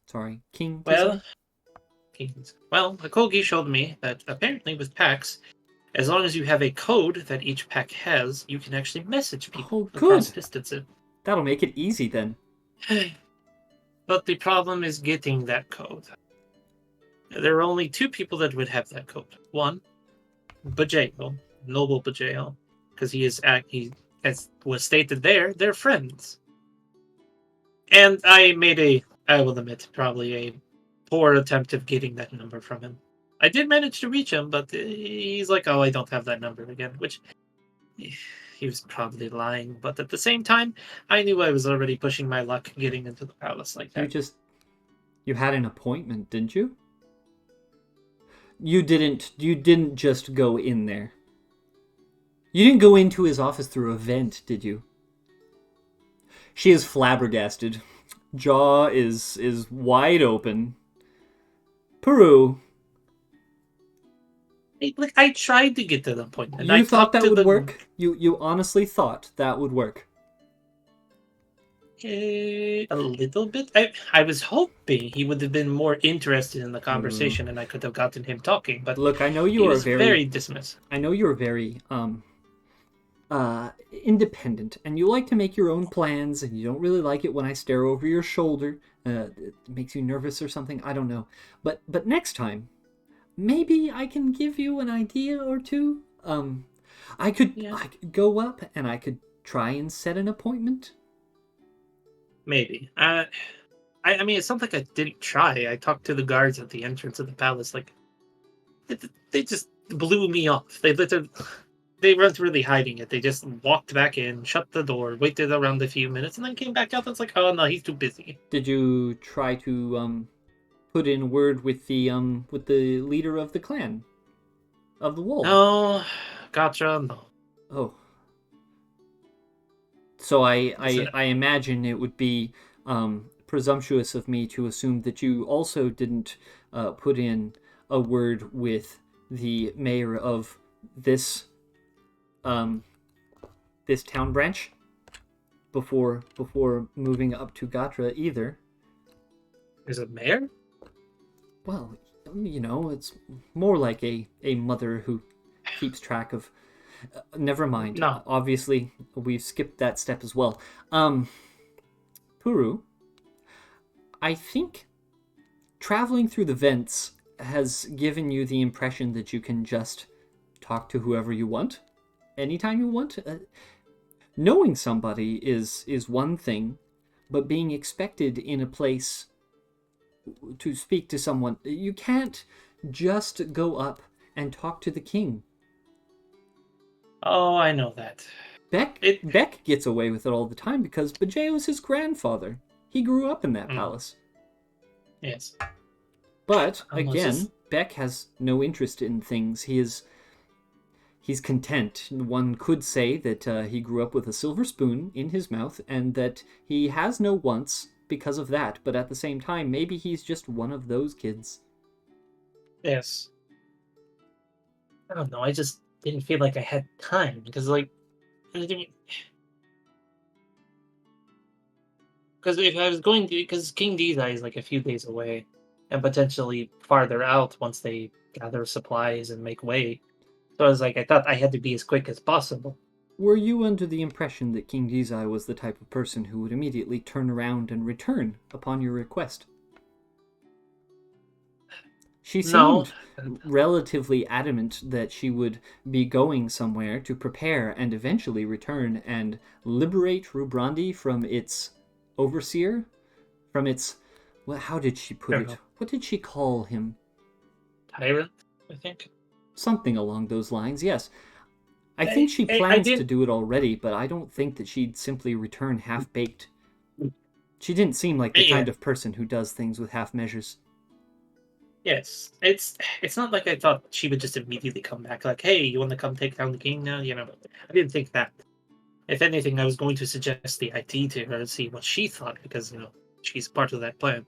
Sorry, King Well, Dizai? Akogi showed me that apparently with packs, as long as you have a code that each pack has, you can actually message people Oh, across good. distances. That'll make it easy then. But the problem is getting that code. There are only two people that would have that code. One, Bajayo, Noble Bajayo, because he as was stated there, they're friends. And I will admit, probably a poor attempt of getting that number from him. I did manage to reach him, but he's like, "Oh, I don't have that number again," which he was probably lying. But at the same time, I knew I was already pushing my luck getting into the palace like You that. just you had an appointment, didn't you? You didn't just go in there. You didn't go into his office through a vent, did you? She is flabbergasted. Jaw is wide open. Puru, I tried to get to the appointment. I you thought talked that to would the work? You honestly thought that would work? A little bit. I was hoping he would have been more interested in the Puru. conversation and I could have gotten him talking, but Look, he was very dismissive. I know you're very independent, and you like to make your own plans, and you don't really like it when I stare over your shoulder. It makes you nervous or something. I don't know, but next time, maybe I can give you an idea or two. Yeah, I could go up and I could try and set an appointment. maybe. I mean, it's not like I didn't try. I talked to the guards at the entrance of the palace. Like, they just blew me off. They weren't really hiding it. They just walked back in, shut the door, waited around a few minutes, and then came back out. It's like, oh no, he's too busy. Did you try to put in word with the leader of the clan of the wall? No, gotcha. No. Oh, so It's a, I imagine it would be presumptuous of me to assume that you also didn't put in a word with the mayor of this um, this town branch before moving up to Gatra either. there's a mayor. Well, you know, it's more like a mother who keeps track of. Never mind. No. Obviously, we've skipped that step as well. Puru, I think traveling through the vents has given you the impression that you can just talk to whoever you want, anytime you want. Knowing somebody is one thing, but being expected in a place to speak to someone, you can't just go up and talk to the king. Oh, I know that. Beck gets away with it all the time because Bajayo's his grandfather. He grew up in that palace. Yes. But Almost again, just- Beck has no interest in things. He's content. One could say that he grew up with a silver spoon in his mouth and that he has no wants because of that. But at the same time, maybe he's just one of those kids. Yes. I don't know. I just didn't feel like I had time because, like, because if I was going to, because King Dizai is like a few days away, and potentially farther out once they gather supplies and make way. So I was like, I thought I had to be as quick as possible. Were you under the impression that King Dizai was the type of person who would immediately turn around and return upon your request? She No, seemed relatively adamant that she would be going somewhere to prepare and eventually return and liberate Rubrandi from its overseer, from its... Well, how did she put Don't it? know. What did she call him? Tyrant, I think. Something along those lines, yes. I I- think she I plans to didn't- do it already, but I don't think that she'd simply return half-baked. She didn't seem like the Yeah. kind of person who does things with half measures. Yes, it's not like I thought she would just immediately come back. Like, hey, you want to come take down the king now? You know, I didn't think that. If anything, I was going to suggest the IT to her and see what she thought because she's part of that plan.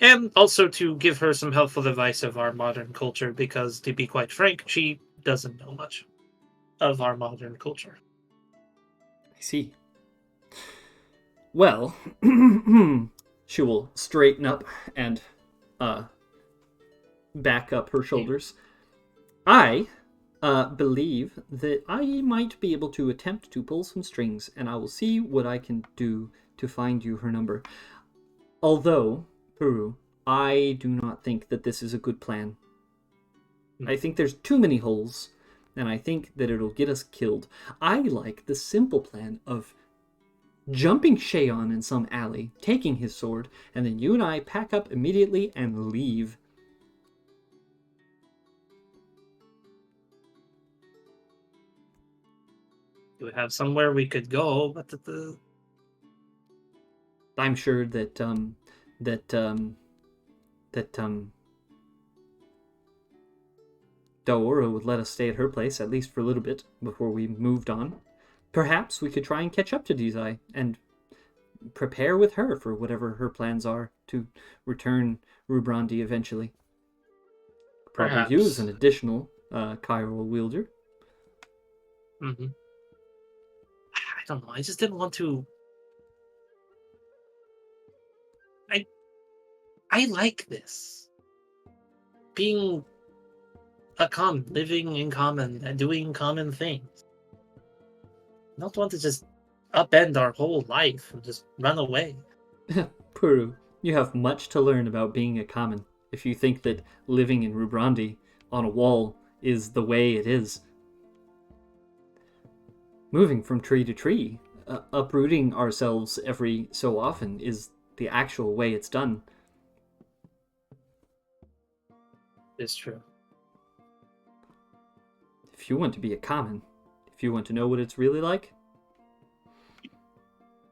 And also to give her some helpful advice of our modern culture, because to be quite frank, she doesn't know much of our modern culture. I see. Well, she will straighten up and back up her shoulders. I believe that I might be able to attempt to pull some strings, and I will see what I can do to find you her number. Although, Puru, I do not think that this is a good plan. I think there's too many holes, and I think that it'll get us killed. I like the simple plan of jumping Shayon in some alley, taking his sword, and then you and I pack up immediately and leave. We have somewhere we could go, but I'm sure that Daora would let us stay at her place at least for a little bit before we moved on. Perhaps we could try and catch up to Dizai and prepare with her for whatever her plans are to return Rubrandi eventually. Probably Perhaps. use an additional chiral wielder. I don't know. I just didn't want to I like this. Being living in common and doing common things. Not want to just upend our whole life and just run away. Puru, you have much to learn about being a common if you think that living in Rubrandi on a wall is the way it is. Moving from tree to tree, uprooting ourselves every so often is the actual way it's done. It's true. If you want to be a common, if you want to know what it's really like,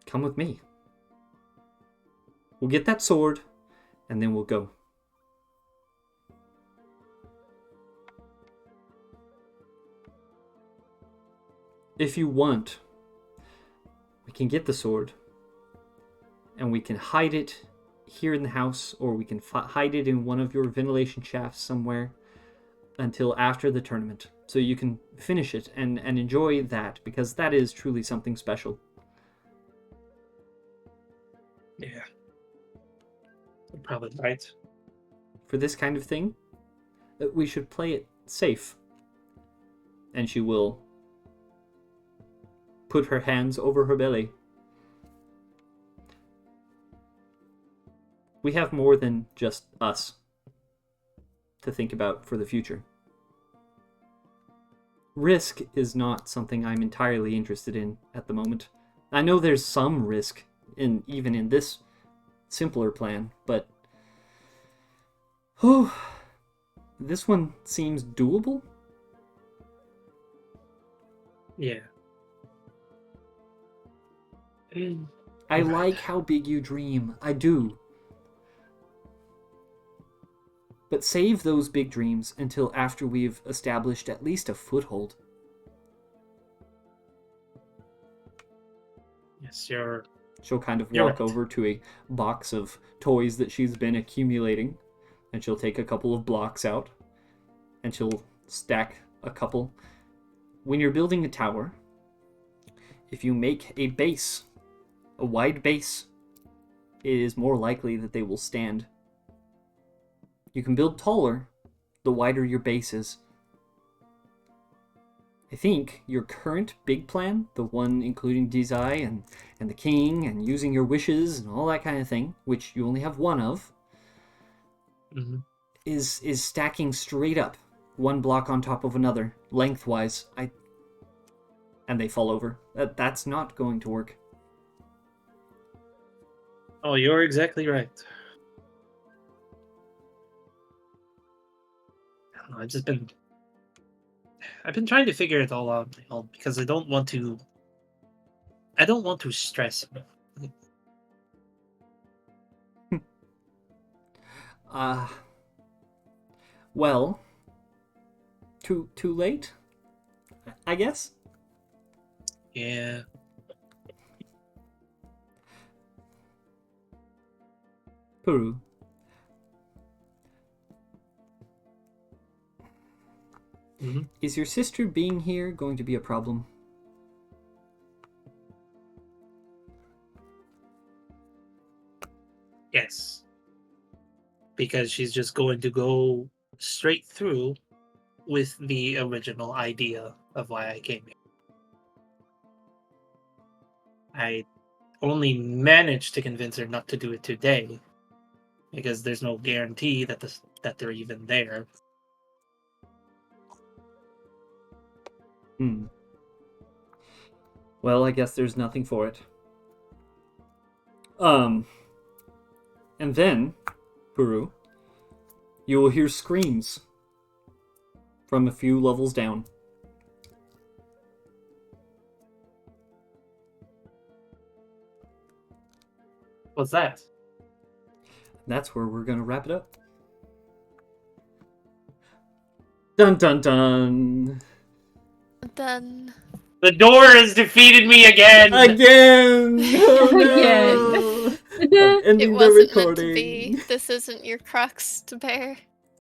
come with me. We'll get that sword, and then we'll go. If you want, we can get the sword, and we can hide it here in the house, or we can hide it in one of your ventilation shafts somewhere until after the tournament. So you can finish it and enjoy that, because that is truly something special. Yeah. You're probably right. For this kind of thing, we should play it safe. And she will put her hands over her belly. We have more than just us to think about for the future. Risk is not something I'm entirely interested in at the moment. I know there's some risk even in this simpler plan, but this one seems doable. Yeah. I like how big you dream. I do. But save those big dreams until after we've established at least a foothold. Yes, She'll kind of You're walk right. over to a box of toys that she's been accumulating, and she'll take a couple of blocks out, and she'll stack a couple. When you're building a tower, if you make a base, a wide base, it is more likely that they will stand. You can build taller, the wider your base is. I think your current big plan, the one including Dizai and the king and using your wishes and all that kind of thing, which you only have one of, is stacking straight up, one block on top of another, lengthwise. And they fall over. That's not going to work. Oh, you're exactly right. I don't know, I've been trying to figure it all out on my own because I don't want to stress. Well, too late, I guess. Yeah. Puru. Is your sister being here going to be a problem? Yes. Because she's just going to go straight through with the original idea of why I came here. I only managed to convince her not to do it today because there's no guarantee that they're even there. Well, I guess there's nothing for it. And then, Puru, you will hear screams from a few levels down. What's that? That's where we're going to wrap it up. Dun dun dun! Done. The door has defeated me again! Again! Oh no! I'm ending It the wasn't meant recording. to be. This isn't your crux to bear.